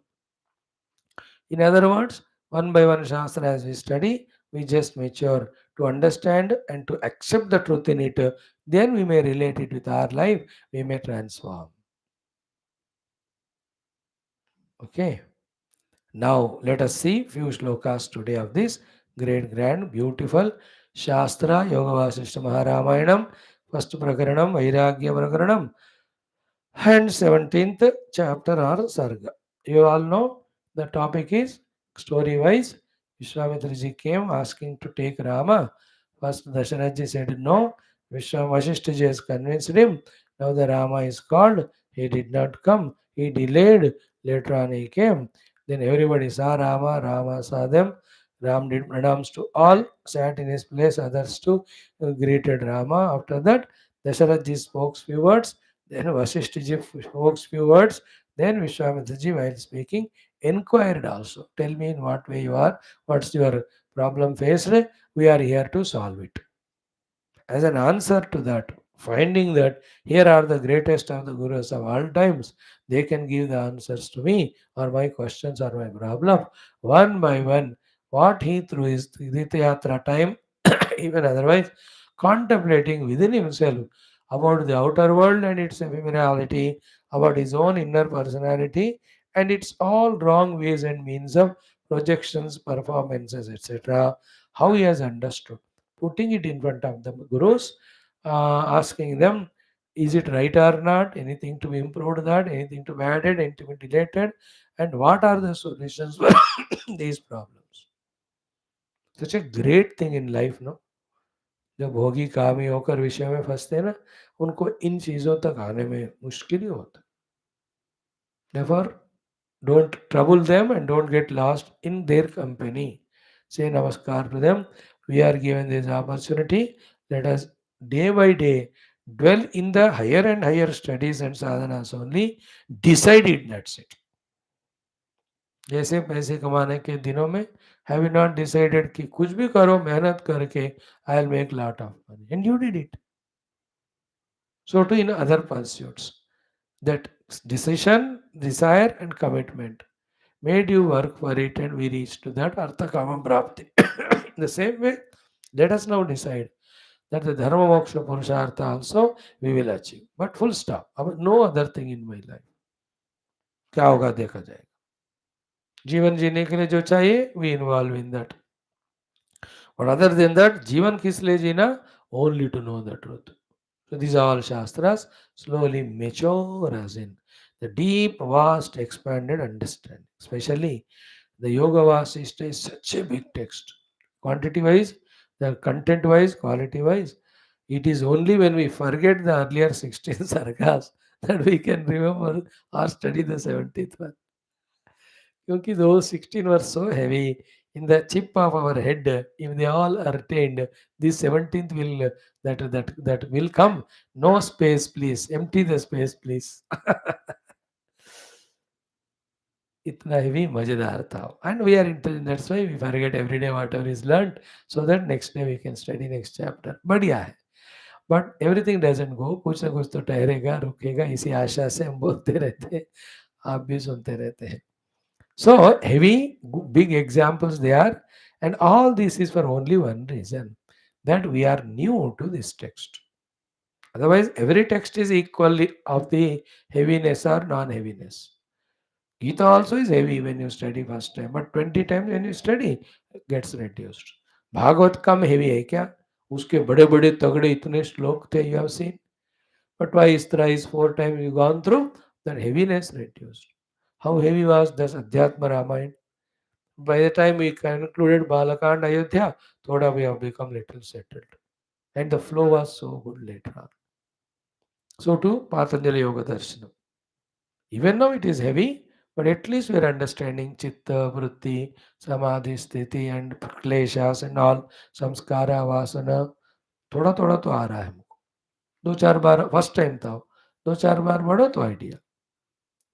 In other words, one by one Shastra as we study, we just mature to understand and to accept the truth in it. Then we may relate it with our life, we may transform. Okay. Now let us see few shlokas today of this great, grand, beautiful Shastra Yoga Vaashishtha Maharamayam, first Prakaranam, Vairagya Prakaranam, and 17th chapter or Sarga. You all know the topic is story wise. Vishwamitra came asking to take Rama. First Dasharatha said no. Vaashishtha has convinced him. Now the Rama is called. He did not come. He delayed. Later on he came. Then everybody saw Rama. Rama saw them. Ram did pranams to all, sat in his place. Others too greeted Rama. After that, Dasharatha spoke few words. Then Vasishtha spoke few words. Then Vishwamitra while speaking, inquired also. Tell me in what way you are, what's your problem faced. We are here to solve it. As an answer to that, finding that here are the greatest of the gurus of all times, they can give the answers to me or my questions or my problem. One by one, what he through his Tirthayatra time, even otherwise, contemplating within himself about the outer world and its ephemerality, about his own inner personality, and its all wrong ways and means of projections, performances, etc., how he has understood, putting it in front of the gurus, asking them, is it right or not? Anything to be improved that? Anything to be added? Anything to be deleted? And what are the solutions for these problems? Such a great thing in life, no? जब भोगी कामी होकर विषय में फंसते हैं ना, उनको इन चीज़ों तक आने में मुश्किल ही होता है. Therefore, don't trouble them and don't get lost in their company. Say namaskar to them. We are given this opportunity. Let us day by day dwell in the higher and higher studies and sadhanas only. Decide it, that's it. जैसे पैसे कमाने के दिनों में have you not decided कि कुछ भी करो मेहनत करके I will make lot of money and you did it. So too in other pursuits, that decision, desire and commitment made you work for it and we reached to that Artha Kama Prapti. In the same way, let us now decide that the Dharma Moksha Purushartha also we will achieve. But full stop. अब no other thing in my life. क्या होगा देखा जाएगा. जीवन जीने के लिए जो चाहिए we involve in that. But other than that, जीवन किस लिए जीना? Only to know the truth. So these are all Shastras slowly mature us in the deep, vast, expanded understanding. Especially the Yoga Vasishtha is such a big text. Quantity wise, the content wise, quality wise. It is only when we forget the earlier 16 sargas that we can remember or study the 17th one. Because those 16 were so heavy in the chip of our head, if they all are attained, this 17th will that will come. No space, please. Empty the space, please. इतना heavy मजेदार था. And we are that's why we forget every day whatever is learned, so that next day we can study next chapter. बढ़िया है. But everything doesn't go. कुछ ना कुछ तो ठहरेगा, रुकेगा. इसी आशा से हम बोलते रहते हैं. आप भी सुनते रहते हैं. So heavy, big examples they are, and all this is for only one reason, that we are new to this text. Otherwise, every text is equally of the heaviness or non-heaviness. Gita also is heavy when you study first time, but 20 times when you study, it gets reduced. Bhagavat come heavy है क्या? उसके बड़े बड़े तगड़े इतने श्लोक थे, you have seen. But twice, thrice, 4 times you gone through, that heaviness reduced. How heavy was this Adhyatma Ramayana? By the time we concluded Balakand Ayodhya, Thoda we have become little settled. And the flow was so good later on. So too, Patanjali Yoga Darshanam. Even though it is heavy, but at least we are understanding Chitta, Vritti, Samadhi, Sthiti and Kleshas and all, Samskara, Vasana. थोड़ा थोड़ा तो आ रहा है हमको. दो चार बार first time था, दो चार बार पढ़ो तो idea.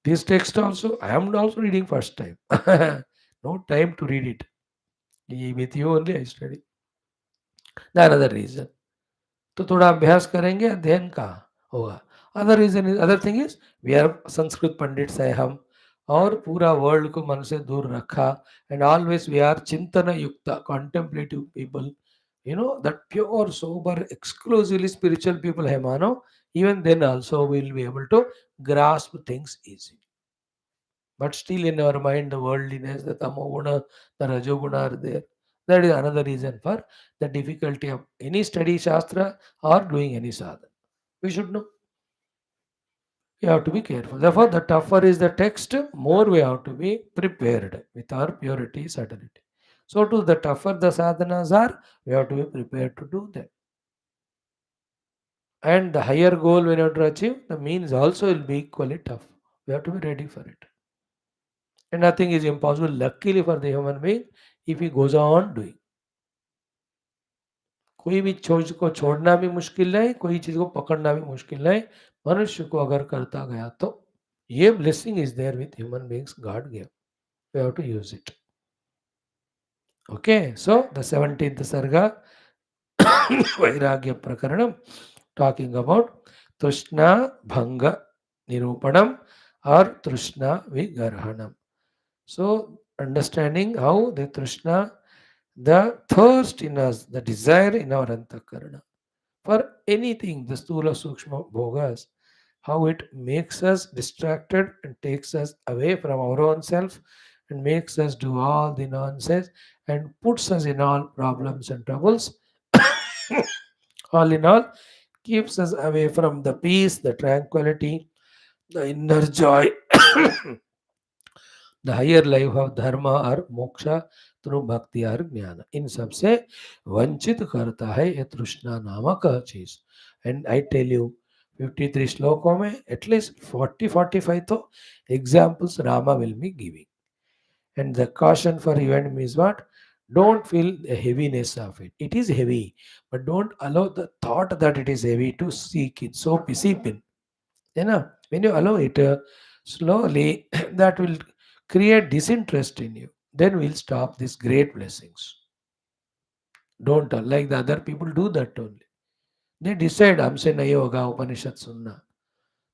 This text also, I am also reading first time. No time to read it. With you only I study. The another reason. तो थोड़ा अभ्यास करेंगे, अध्ययन कहाँ होगा. other thing is we are Sanskrit Pandits है हम और पूरा वर्ल्ड को मन से दूर रखा and always we are Chintana Yukta, contemplative people. You know that pure, sober, exclusively spiritual people है मानो, even then also we will be able to grasp things easy. But still in our mind, the worldliness, the tamoguna, the rajoguna are there. That is another reason for the difficulty of any study shastra or doing any sadhana. We should know. You have to be careful. Therefore, the tougher is the text, more we have to be prepared with our purity, certainty. So, to the tougher the sadhanas are, we have to be prepared to do them. And the higher goal we have to achieve, the means also will be equally tough. We have to be ready for it. And nothing is impossible, luckily for the human being, if he goes on doing. कोई भी चीज को छोड़ना भी मुश्किल नहीं, कोई चीज को पकड़ना भी मुश्किल नहीं, मनुष्य को अगर करता गया तो ये blessing is there with human beings, god give, we have to use it. Okay, so the 17th Sarga, Vairagya Prakaranam, talking about Trishna Bhanga Nirupanam or Trishna Vigarhanam. So, understanding how the Trishna, the thirst in us, the desire in our Antakarana for anything, the Stula Sukshma Bhogas, how it makes us distracted and takes us away from our own self and makes us do all the nonsense and puts us in all problems and troubles. All in all, keeps us away from the peace, the tranquility, the inner joy, the higher life of dharma or moksha through bhakti or jnana. इन सब से वंचित करता है ये तृष्णा नामक चीज. And I tell you 53 श्लोकों में एटलीस्ट 40-45 तो examples Rama will be giving. And the caution for you and me is what? Don't feel the heaviness of it. It is heavy, but don't allow the thought that it is heavy to seek it. So seep in. You know, when you allow it slowly, that will create disinterest in you. Then we'll stop these great blessings. Don't like the other people do that only. They decide हमसे नहीं होगा उपनिषद सुनना.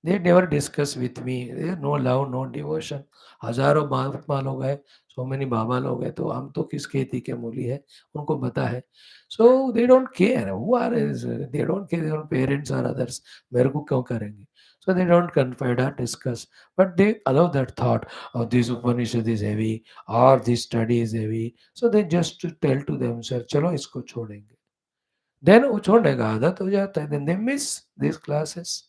They never discuss with me. There no love, no devotion. हजारों महात्मा लोग हैं, so many बाबा लोग हैं, तो हम तो किस खेती के मूली है, उनको पता है. So they don't care. Who are they don't care their parents or others. मेरे को क्यों करेंगे? So they don't confide or discuss, but they allow that thought. Oh, this Upanishad is heavy, or this study is heavy. So they just tell to themselves, चलो इसको छोड़ेंगे. Then वो छोड़ने का आदत हो जाता है. Then they miss these classes.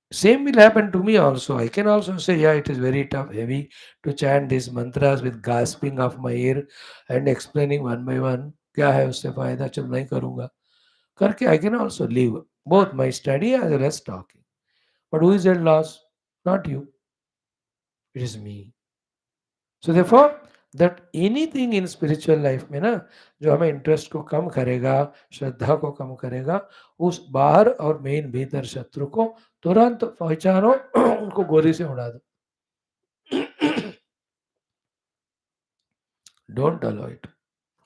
Same will happen to me also. I can also say, yeah, it is very tough, heavy to chant these mantras with gasping of my ear and explaining one by one. क्या है उससे फायदा, चल नहीं करूँगा करके I can also leave both my study as well as talking. But who is at loss? Not you. It is me. So therefore, that anything in spiritual life में ना जो हमें इंटरेस्ट को कम करेगा, श्रद्धा को कम करेगा, उस बाहर और मेन भीतर शत्रु को तुरंत पहचानो, उनको गोली से उड़ा दो. Don't allow it.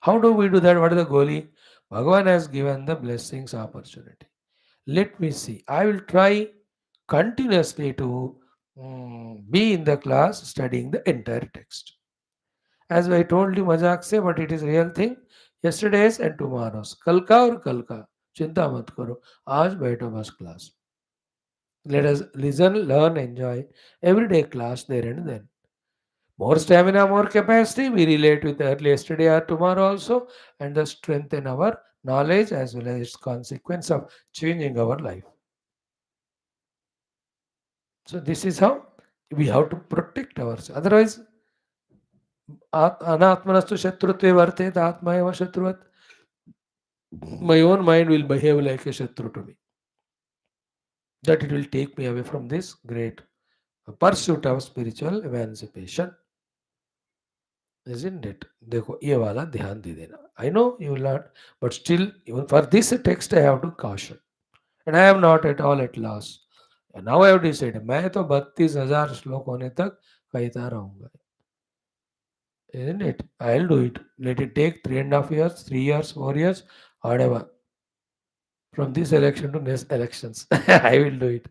How do we do that? What is the goli? Bhagavan has given the blessings opportunity. Let me see. I will try continuously to be in the class studying the entire text. As I told you मजाक से, but it is real thing. Yesterday's and tomorrow's. कल का और कल का चिंता मत करो. आज बैठो बस class. Let us listen, learn, enjoy everyday class there and then. More stamina, more capacity, we relate with early yesterday or tomorrow also, and the strengthen our knowledge as well as its consequence of changing our life. So this is how we have to protect ourselves. Otherwise, अनात्मनस्तु शत्रुत्वे वर्तेत आत्मा एव शत्रुवत्. My own mind will behave like a shatru to me. That it will take me away from this great pursuit of spiritual emancipation. Isn't it? देखो ये वाला ध्यान दे देना. I know you will not, but still, even for this text, I have to caution. And I am not at all at loss. And now I have decided, मैं तो 32,000 श्लोक होने तक कहता रहूंगा. Isn't it? I'll do it. Let it take 3.5 years, 3 years, 4 years, whatever. From this election to next elections. I will do it.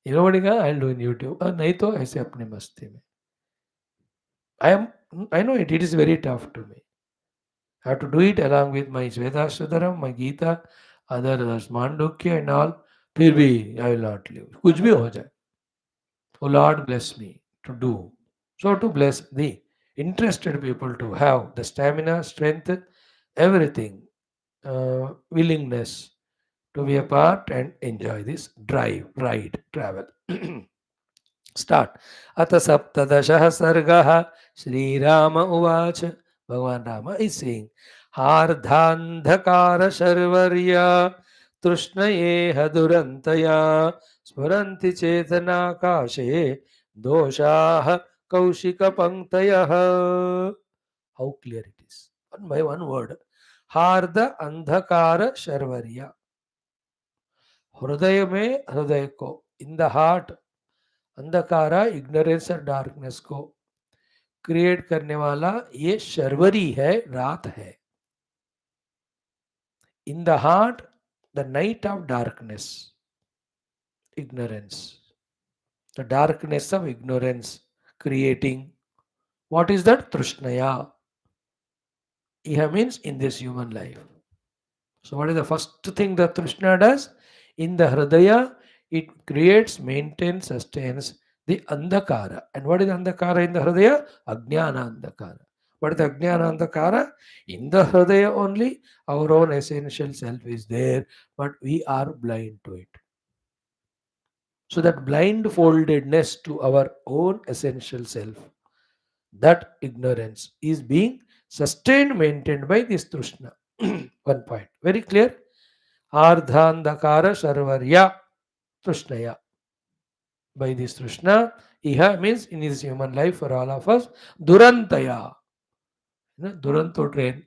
You know what? I'll do in YouTube. नहीं तो ऐसे अपनी मस्ती में. I am. I know it. It is very tough to me. I have to do it along with my Vedashadaram, my Gita, others Mandukya and all. फिर भी I will not leave. कुछ भी हो जाए. Oh Lord, bless me to do. So to bless the interested people to have the stamina, strength, everything, willingness to be a part and enjoy this drive, ride, travel. Start. Ata saptadashah sargah Shri Rama Uvacha. Bhagavan Rama is saying, Hardhandhakara Sharvarya Trishnayeha Durantaya Smaranti Chetana Kashe Doshaha Kaushika Panktayah. How clear it is. One by one word. Hardha Andhakara Sharvarya. हृदय में हृदय को in the heart अंधकारा ignorance और darkness को create करने वाला ये शर्वरी है, रात है. In the heart the night of darkness, ignorance, the darkness of ignorance creating what is that? Trishnaya. Iha means in this human life. So what is the first thing that Trishna does? In the Hridaya, it creates, maintains, sustains the Andhakara. And what is Andhakara in the Hridaya? Ajnana Andhakara. What is the Ajnana Andhakara? In the Hridaya only, our own essential self is there, but we are blind to it. So that blindfoldedness to our own essential self, that ignorance is being sustained, maintained by this Trishna. One point. Very clear? Ardhandakara Sarvarya Trushnaya. By this Trishna, Iha means in his human life for all of us, Durantaya. Duranto train.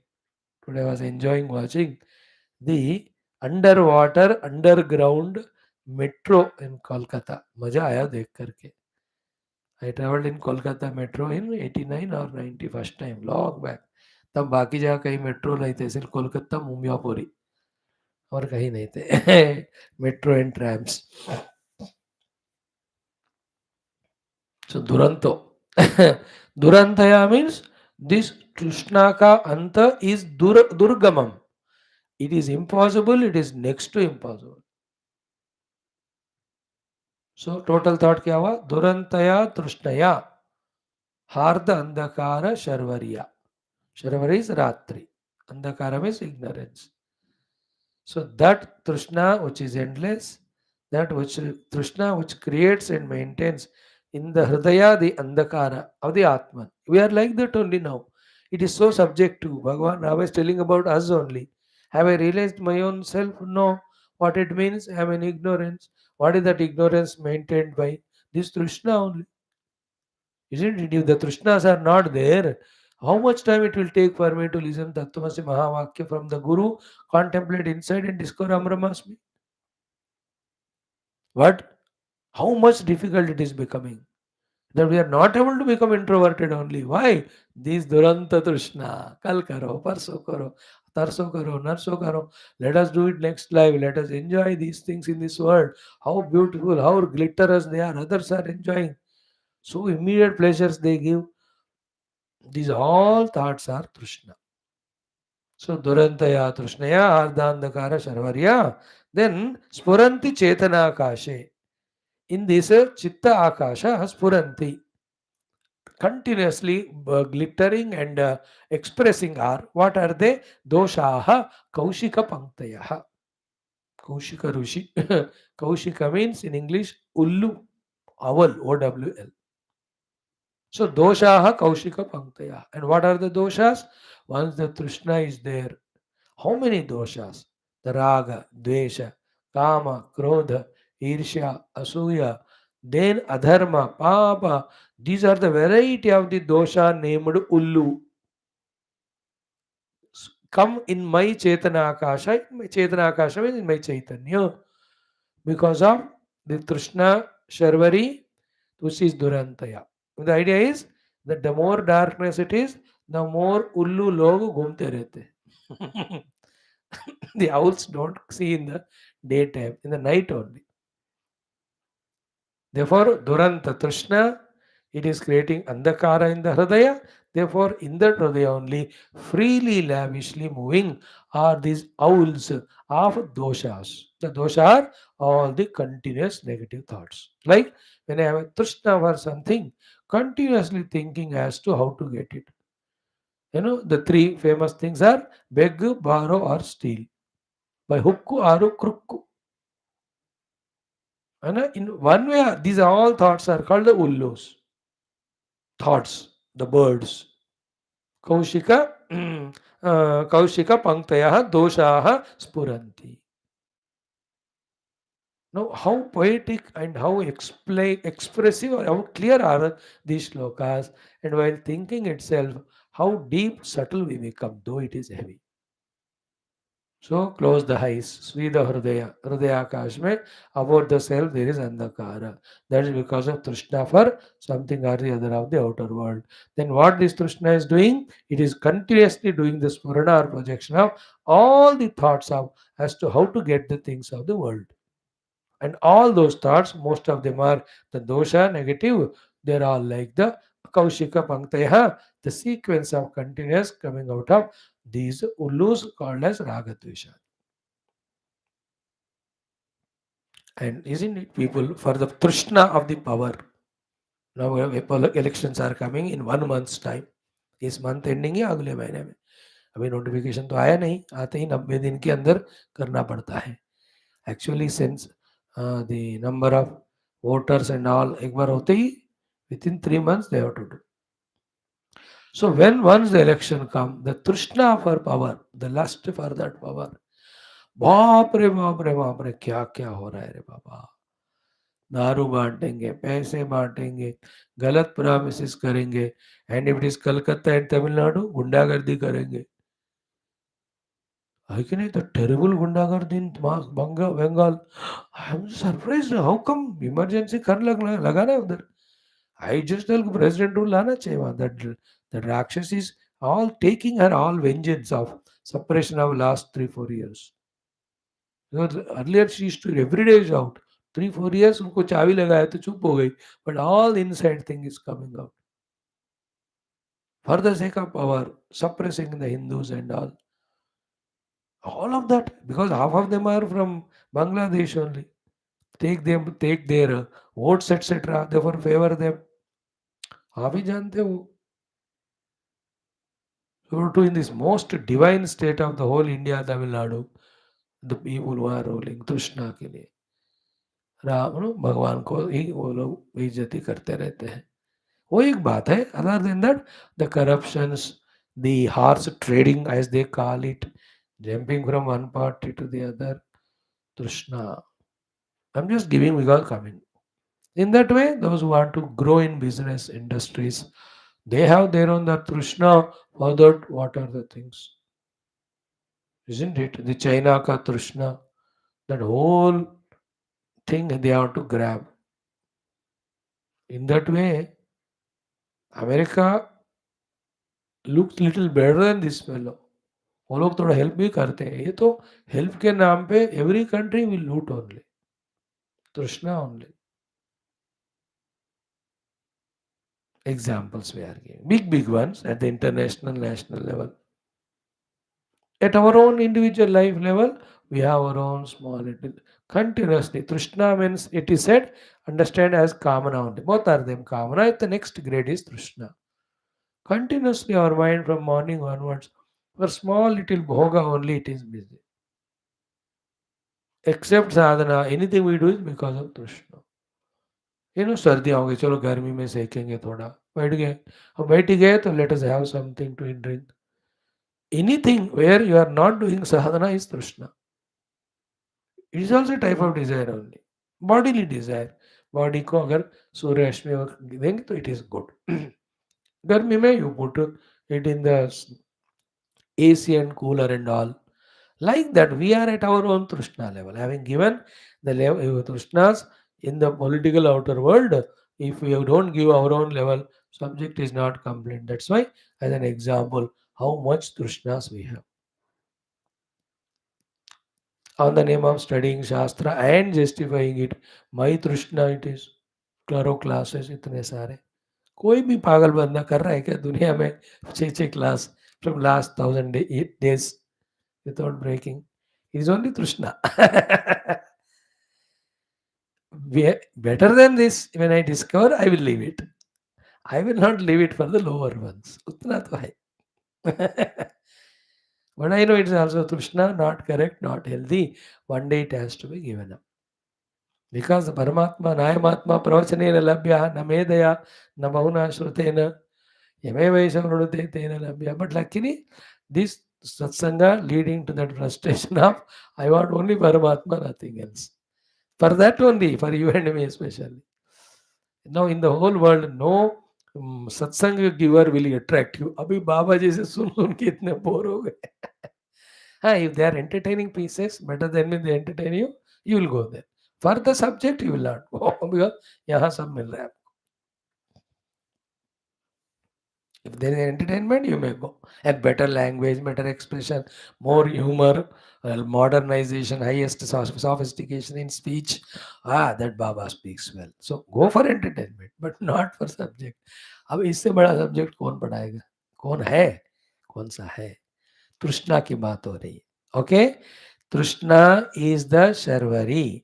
Today I was enjoying watching the underwater, underground metro in Kolkata. मजा आया देख करके. I traveled in Kolkata metro in 89 or 90 first time, long back. तब बाकी जगह कहीं metro नहीं थे, सिर्फ कोलकाता मुंबियापुरी और कहीं नहीं थे. Metro and ट्रैम्स. So Duranto. Durantaya means this Trishna ka anta is Durgamam. It is impossible, it is next to impossible. So total thought क्या हुआ? Durantaya Trishnaya Harda Andhakara Sharvarya. Sharvarya is Ratri. Andhakara means ignorance. So that Trishna which is endless, that which Trishna which creates and maintains in the Hridaya, the Andhakara of the Atman. We are like that only now. It is so subjective. Bhagavan Rama is telling about us only. Have I realized my own self? No. What it means? I am in ignorance. What is that ignorance maintained by? This Trishna only. Isn't it? If the Trishnas are not there, how much time it will take for me to listen Tattvamasi Mahavakya from the Guru, contemplate inside and discover Amramasmi? What? How much difficult it is becoming. That we are not able to become introverted only. Why? This Duranta Trishna. Kal karo, parso karo, tarso karo, narso karo. Let us do it next life. Let us enjoy these things in this world. How beautiful, how glitterous they are. Others are enjoying. So immediate pleasures they give. These all thoughts are Trishna. So Durantaya Trishnaya Ardhandakara Sharvarya. Then Spuranti Chetana Akashe. In this Chitta Akasha Spuranti. Continuously glittering and expressing are. What are they? Doshaha Kaushika Panktayaha. Kaushika Rushi. Kaushika means in English Ullu. Owl. OWL. So doshaha Kaushika Panktaya. And what are the doshas? Once the Trishna is there, how many doshas? The Raga, Dvesha, Kama, Krodha, Irsha, Asuya, then Adharma, Papa. These are the variety of the dosha named Ullu. Come in my Chetana Akasha. My Chetana Akasha means in my Chaitanya. Because of the Trishna Sharvari, which is Durantaya. The idea is that the more darkness it is, the more ullu log घूमते रहते. The owls don't see in the daytime, in the night only. Therefore, Duranta Trishna, it is creating Andhakara in the Hridaya. Therefore, in that Hridaya only, freely, lavishly moving are these owls of doshas. The dosha are all the continuous negative thoughts. Like when I have a Trishna for something, continuously thinking as to how to get it. The three famous things are beg, borrow, or steal. By hook, or crook. And in one way, these all thoughts are called the ullus. Thoughts, the birds. Kaushika, Kaushika Panktaya Doshaha Spuranti. Now, how poetic and how expressive or how clear are these shlokas, and while thinking itself, how deep, subtle we become, though it is heavy. So close the eyes, Swida Hridaya, Hridayakash mein, about the self there is Andhakara. That is because of Trishna for something or the other of the outer world. Then what this Trishna is doing? It is continuously doing this Purana or projection of all the thoughts of as to how to get the things of the world. And all those thoughts, most of them are the dosha, negative. They're all like the Kaushika Panktaya, the sequence of continuous coming out of these ullus called as Ragadvesha. And isn't it people for the Trishna of the power? Now elections are coming in 1 month's time. इस month ending या अगले महीने में अभी notification तो आया नहीं आते ही 90 दिन के अंदर करना पड़ता है actually since the number of voters and all एक बार होते ही with in 3 months they have to do. So when once the election come, the trishna for power, the lust for that power, बाप रे क्या क्या हो रहा है रे बाबा. दारू बांटेंगे, पैसे बांटेंगे, गलत प्रॉमिसेस करेंगे, and if it is Calcutta and Tamil Nadu गुंडागर्दी करेंगे. है कि नहीं? द टेरिबल गुंडागर्दी in Bengal. I am surprised how come emergency कर लगाना है उधर. I just tell president to लाना चाहिए वहाँ. That Rakshas is all taking her all vengeance of suppression of last 3-4 years. Because earlier she used to every day is out. 3-4 years उनको चाबी लगाया तो चुप हो गई. But all inside thing is coming out. For the sake of power, suppressing the Hindus and all. All of that because half of them are from Bangladesh only. Take their votes etc. Therefore favor them. आप ही जानते हो. So to in this most divine state of the whole India, Tamil Nadu, the people who are ruling Krishna के लिए राम भगवान को ही वो लोग बेइज्जती करते रहते हैं. वो एक बात है. Other than that the corruptions, the horse trading as they call it, jumping from one party to the other, Krishna. I'm just giving because coming. In that way, those who want to grow in business industries, they have their own the Krishna for that what are the things. Isn't it? The China ka Trishna, that whole thing they have to grab. In that way, America looks little better than this fellow. वो लोग थोड़ा help भी करते हैं. ये तो help के नाम पे एवरी कंट्री विल लूट ओनली. तृष्णा only. Examples we are giving. Big ones at the international, national level. At our own individual life level, we have our own small little continuously. Trishna means it is said, understand as Kamana only. Both are them Kamana. At the next grade is Trishna. Continuously our mind from morning onwards, for small little bhoga only it is busy. Except sadhana, anything we do is because of Trishna. सर्दियाँ हो गई चलो गर्मी में सेकेंगे थोड़ा बैठ गए. अब बैठ ही गए तो let us have something to drink. Anything where you are not doing sadhana is Trishna. It is also a type of desire only. Bodily desire. Body को अगर सूर्य रश्मि देंगे तो it is good. गर्मी में you put it in the AC and cooler and all. Like that, we are at our own Trishna level. Having given the level Trishnas in the political outer world, if we don't give our own level, subject is not complete. That's why, as an example, how much Trishnas we have. on the name of studying Shastra and justifying it. My Trishna it is. करो classes इतने सारे. कोई भी पागल बंदा कर रहा है क्या दुनिया में 6 class from last 1008 days without breaking? It is only Trishna. Better than this, when I discover, I will leave it. I will not leave it for the lower ones. उतना तो है. But I know it is also Trishna, not correct, not healthy. One day it has to be given up. Because the Paramatma, Nayamatma, Pravachanena Labhya, Namedaya, Namahuna Shrutena, Yamevaisamrudute Tena Labhya. But luckily, this satsanga leading to that frustration of I want only Paramatma, nothing else. For that only, for you and me especially. Now in the whole world, no satsanga giver will attract you. अभी बाबा जी से सुन के इतने bore हो गए. हाँ, if they are entertaining pieces better than me, they entertain you, you will go there. For the subject, you will not go because यहाँ सब मिल रहा है. If there is entertainment, you may go. And better language, better expression, more humor, modernization, highest sophistication in speech. That Baba speaks well. So go for entertainment, but not for subject. अब इससे बड़ा subject कौन पढ़ाएगा? कौन है? कौन सा है? तृष्णा की बात हो रही है. ओके, तृष्णा is the Sharvari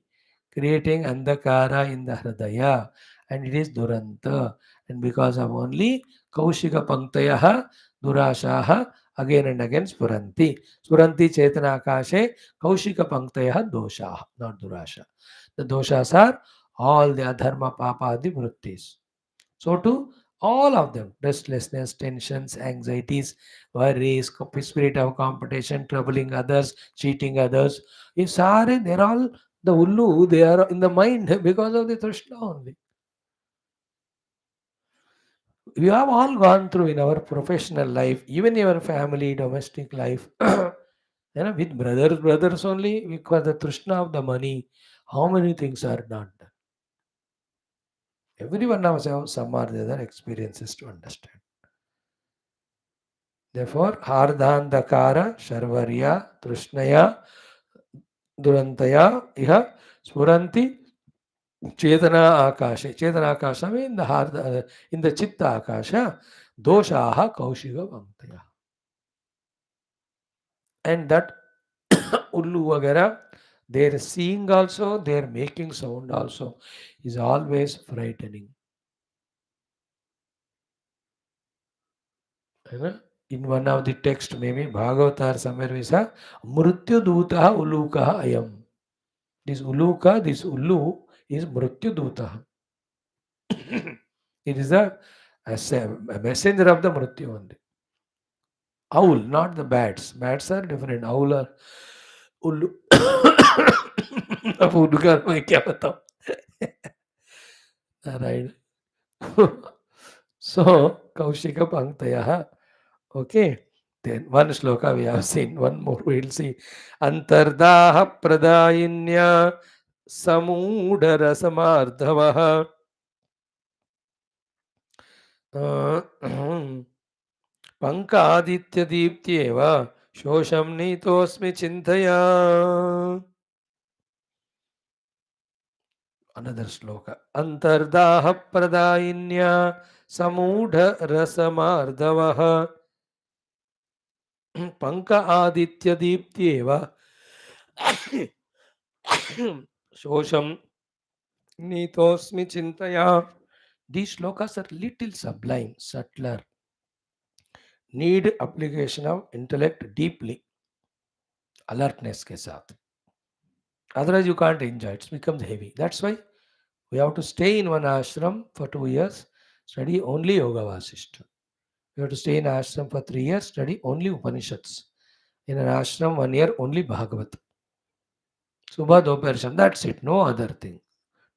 creating andhakara in the hridaya, and it is duranta. And because of only kaushika panktayah durashaha again and again spuranti. Spuranti chetana akashe kaushika panktayah doshaha, not durasha. The doshas are all the adharma, papa, adi vrittis. So too, all of them, restlessness, tensions, anxieties, worries, spirit of competition, troubling others, cheating others, they're all the ullu, they are in the mind because of the Trishna only. We have all gone through in our professional life, even your family, domestic life. With brothers only, because the Trishna of the money, how many things are not done. Everyone has some or the other experiences to understand. Therefore, Hardhandakara, Sharvarya, Trishnaya, Durantaya, Iha, Spuranti, Chetana Akasha. Chetana Akasha means in the Chitta Akasha, Doshaha Kaushiga Vamtaya. And that Ullu Vagara, their seeing also, their making sound also is always frightening. In one of the text, maybe Bhagavatar somewhere we say, Mrityu Dutaha Ulukaha Ayam. This Uluka, this Ulu is Mrityu Dutaha. It is a messenger of the Mrityu only. Owl, not the bats. Bats are different. Owl are Ullu. अब उल्लू का मैं क्या बताऊं? Right. So, Kaushika Panktaya. Okay. Then one shloka we have seen, one more we'll see. Antardaha Pradayinya Samudara Samardhavaha. पंकादित्यदीप्त्येव शोषं नीतोऽस्मि चिन्तया. Another sloka. Antardaha pradayinya samudha rasamardhavah panka aditya deeptyeva shosham nitosmi chintaya. These slokas are little sublime, subtler, need application of intellect deeply, alertness के साथ. Otherwise you can't enjoy, it becomes heavy. That's why we have to stay in one ashram for 2 years, study only Yoga Vaashishtha. We have to stay in ashram for 3 years, study only Upanishads. In an ashram 1 year, only Bhagavat. Subha Dopahar Sham, that's it, no other thing.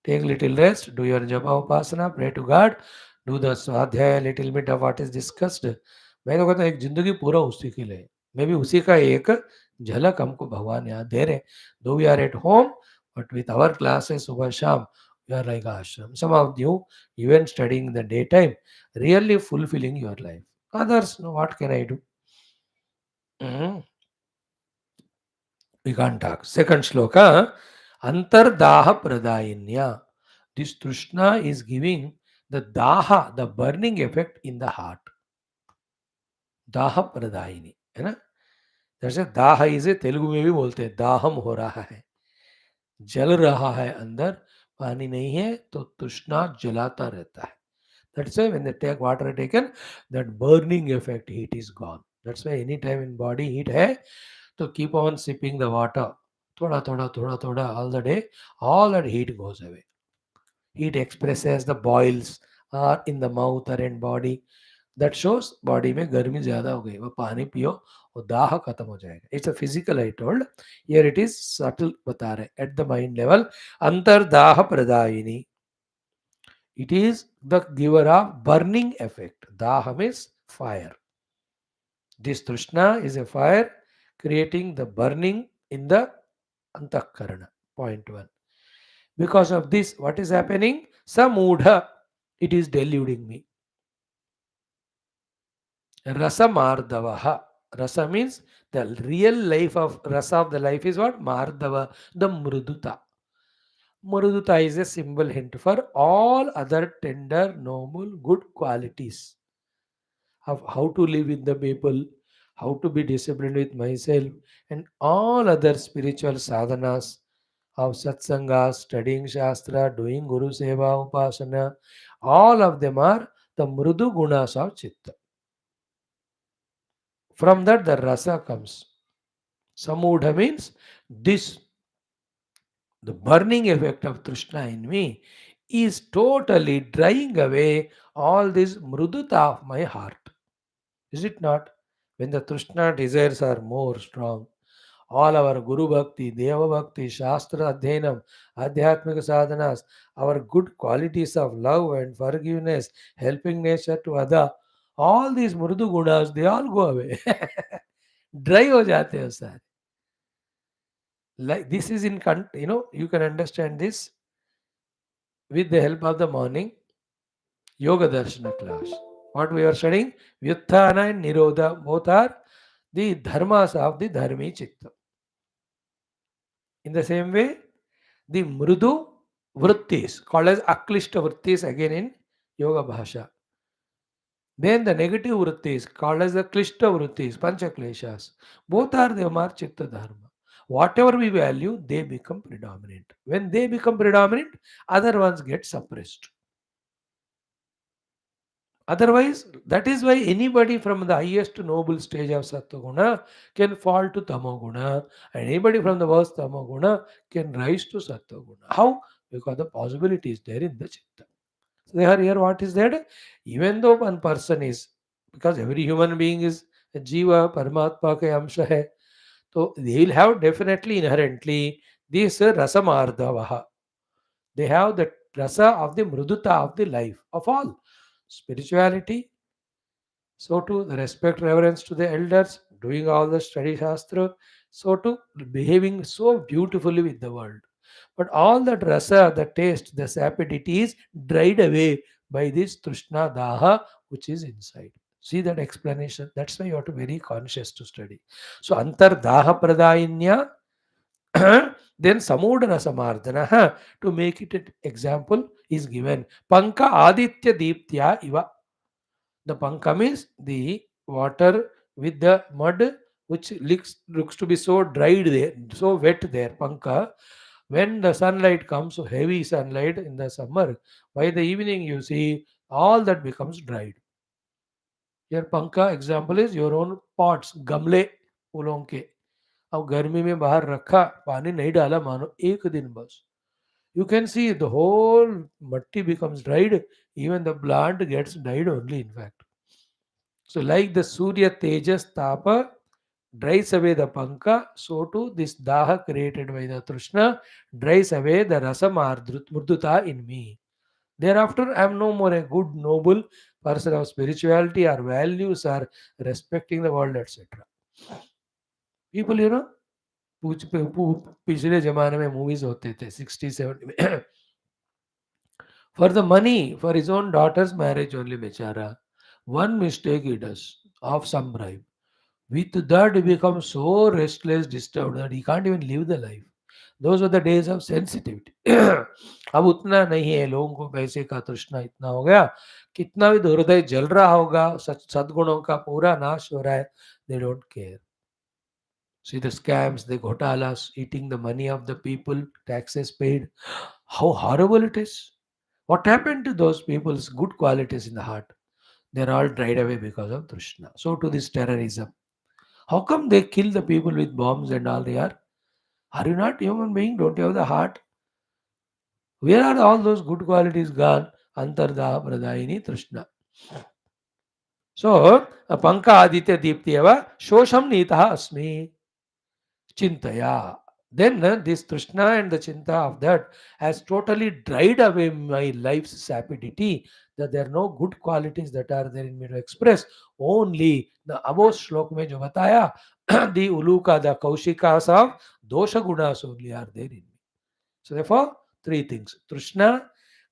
Take little rest, do your japa upasana, pray to God, do the swadhyaya, little bit of what is discussed. मैं तो कहता हूँ एक जिंदगी पूरा उसी के लिए, मे बी उसी का एक झलक हमको भगवान यहाँ दे रहे. Though we are at home but with our classes सुबह शाम you are like ashram. Some of you even studying the daytime, really fulfilling your life. Others, no, what can I do? Mhm. We can't talk. Second shloka, Antardaha Pradainya. This Trishna is giving the Daha, the burning effect in the heart. Daha Pradayini. है ना? जैसे दाह इसे तेलुगु में भी बोलते हैं दाहम हो रहा है, जल रहा है अंदर, पानी नहीं है तो तृष्णा जलाता रहता है. That's why when they take water taken, that burning effect, heat is gone. That's why anytime in body heat hai, to keep on sipping the water, thoda, all the day, all that heat goes away. Heat expresses the boils are in the mouth or in body. That shows body में गर्मी ज़्यादा हो गई, वो पानी पियो, वो दाह खत्म हो जाएगा. It's a physical I told. Here it is subtle बता रहे. At the mind level, अंतर्दाह प्रदायिनी. It is the giver of burning effect. Daha means fire. This Trishna is a fire creating the burning in the Antakarana. Point 1. Because of this, what is happening? Samudha. It is deluding me. Rasa Mardavaha. Rasa means the real life of rasa of the life is what? Mardava, the Mruduta. Mruduta is a symbol hint for all other tender, noble, good qualities of how to live with the people, how to be disciplined with myself, and all other spiritual sadhanas of satsanga, studying shastra, doing guru seva, upasana. All of them are the mrudu gunas of chitta. From that, the rasa comes. Samudha means this, the burning effect of Trishna in me is totally drying away all this mruduta of my heart. Is it not? When the Trishna desires are more strong, all our Guru Bhakti, Deva Bhakti, Shastra Adhyanam, Adhyatmika sadhanas, our good qualities of love and forgiveness, helping nature to other, all these mrudu gunas, they all go away. Dry ho jate hain sare. Like this is in, you can understand this with the help of the morning Yoga Darshana class. What we are studying? Vyuthana and Nirodha, both are the dharmas of the dharmi chitta. In the same way, the mrudu vrittis, called as aklishta vrittis again in Yoga Bhasha. Then the negative vrittis, called as the klishta vrittis, panchakleshas. Both are the Amar chitta dharma. Whatever we value, they become predominant. When they become predominant, other ones get suppressed. Otherwise, that is why anybody from the highest noble stage of Sattva can fall to Tamoguna, and anybody from the worst Tamoguna can rise to Sattva. How? Because the possibility is there in the Chitta. So here what is that? Even though one person is, because every human being is a Jiva, Paramatma ke Amsha hai, so they will have definitely inherently this Rasamardavaha. They have the rasa of the mruduta of the life of all. Spirituality, so too the respect, reverence to the elders, doing all the study shastra, so too behaving so beautifully with the world. But all that rasa, the taste, the sapidity is dried away by this Trishna Daha which is inside. See that explanation? That's why you have to be very conscious to study. So Antar Daha Pradainya, then Samudana Samardana, to make it an example, is given. Panka Aditya Deeptya Iva. The panka means the water with the mud which looks to be so dried there, so wet there. Panka. When the sunlight comes, so heavy sunlight in the summer, by the evening you see all that becomes dried. Your पंखा example is your own pots गमले फूलों के. अब गर्मी में बाहर रखा, पानी नहीं डाला मानो एक दिन बस, you can see the whole matti becomes dried, even the plant gets dried only in fact. So like the surya tejas tapa dries away the panka, so too this daha created by the trishna dries away the rasam murduta in me. Thereafter, I am no more a good, noble person of spirituality or values or respecting the world, etc. People, पिछले जमाने में movies होते थे 60-70 में. For the money, for his own daughter's marriage only, बेचारा. One mistake he does of some bribe. With that, he becomes so restless, disturbed that he can't even live the life. Those were the days of sensitivity. अब उतना नहीं है, लोगों को पैसे का तृष्णा इतना हो गया, कितना भी हृदय जल रहा होगा, सद्गुणों का पूरा नाश हो रहा है, they don't care. See the scams, the ghotalas, eating the money of the people, taxes paid. How horrible it is. What happened to those people's good qualities in the heart? They're all dried away because of Trishna. So to this terrorism. How come they kill the people with bombs and all they are? Are you not human being? Don't you have the heart? Where are all those good qualities gone? Antardaha pradayini Trishna. So, Panka Aditya Deeptyava Shosham Nitaha Asmi. Chintaya. Then this Trishna and the Chinta of that has totally dried away my life's sapidity. That there are no good qualities that are there in me to express. Only the above shlok mein jo bataya, the uluka, the kaushikas of dosha gunas only are there in me. So therefore, three things. Trishna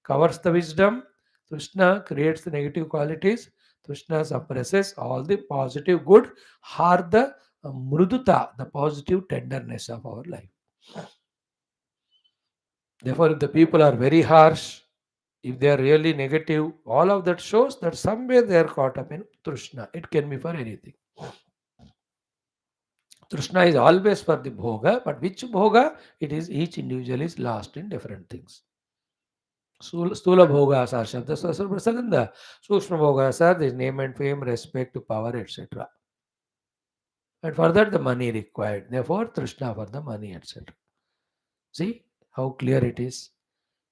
covers the wisdom. Trishna creates the negative qualities. Trishna suppresses all the positive good, or the mruduta, the positive tenderness of our life. Therefore, if the people are very harsh, if they are really negative, all of that shows that somewhere they are caught up in Trishna. It can be for anything. Trishna is always for the bhoga, but which bhoga? It is each individual is lost in different things. Stula bhoga are shabda prasaganda. Sukshma bhogas are the name and fame, respect, power, etc. And for that the money required. Therefore, Trishna for the money, etc. See how clear it is.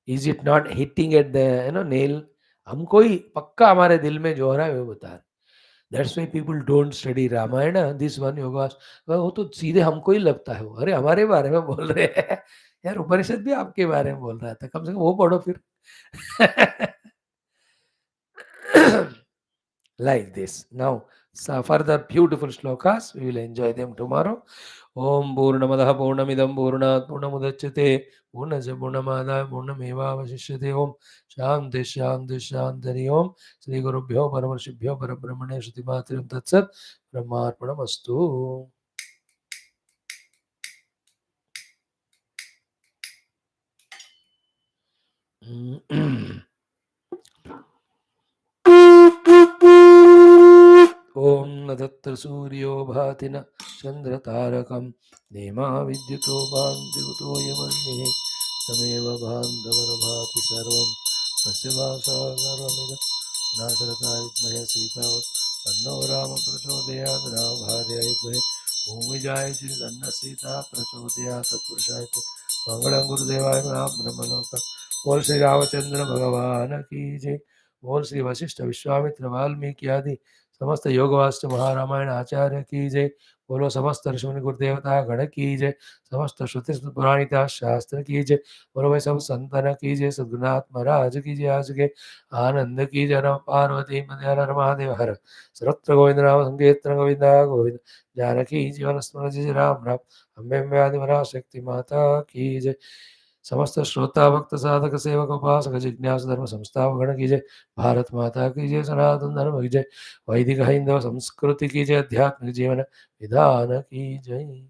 Is it not hitting at the nail? हमको ही पक्का हमारे दिल में जो हो रहा है वो बता रहे. That's why people don't study Ramayana. This one yoga, वो तो सीधे हमको ही लगता है वो. अरे हमारे बारे में बोल रहे हैं. यार उपनिषद भी आपके बारे में बोल रहा था. कम से कम वो पढ़ो फिर. Like this. Now, further beautiful shlokas, we will enjoy them tomorrow. Om Purnamadaha Purnamidam Purnat Purnamudachyate Purnaja Purnamadaya Purnameva Vashishyate Om Shanti Shanti Shantari Om Shri Gurubhyo Paramarshibhyo Parabrahmane Shruti Matrim Tatsat Brahmarpanamastu. ओम न तत्र सूर्यो भाति न चन्द्रतारकं नेमा विद्युतो भान्तिवतो यमग्निः तमेव भान्तमनुभाति सर्वं तस्य भाषा सर्वमिदं नाशरता विद्महे सीतावत् तन्नो राम प्रचोदयात् रामभार्याय गुहे भूमिजाय तन्न सीता प्रचोदयात् तत्पुरुषाय मंगलं गुरुदेवाय ब्रह्मलोक बोल श्री रामचंद्र भगवान की जय. बोल श्री वशिष्ठ विश्वामित्र वाल्मीकि आदि समस्त योग वास्त महारामायण आचार्य की जय. बोलो समस्त ऋषि गुरुदेवता गण की जय. समस्त श्रुति पुराणिता शास्त्र की जय. बोलो भाई सब संतन की जय. सद्गुरुनाथ महाराज की जय. आज के आनंद की जय. नमः पार्वती पते हर महादेव हर. सर्वत्र गोविंद नाम संकीर्तन गोविंद गोविंद. जानकी जीवन स्मरण जय राम राम. अम्बे अम्बे आदि महाराज शक्ति माता की जय. समस्त श्रोता भक्त साधक सेवक उपासक जिज्ञास धर्म संस्थापक गण की जय. भारत माता की जय. सनातन धर्म की जय. वैदिक हिंदू संस्कृति की जय. आध्यात्मिक जीवन विधान की जय.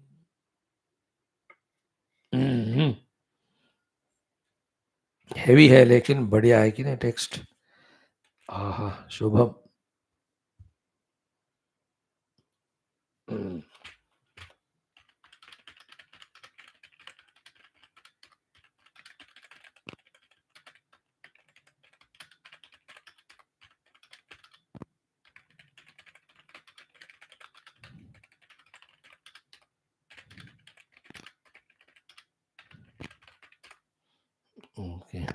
हेवी है लेकिन बढ़िया है कि नहीं टेक्स्ट. आहा शुभम. Okay.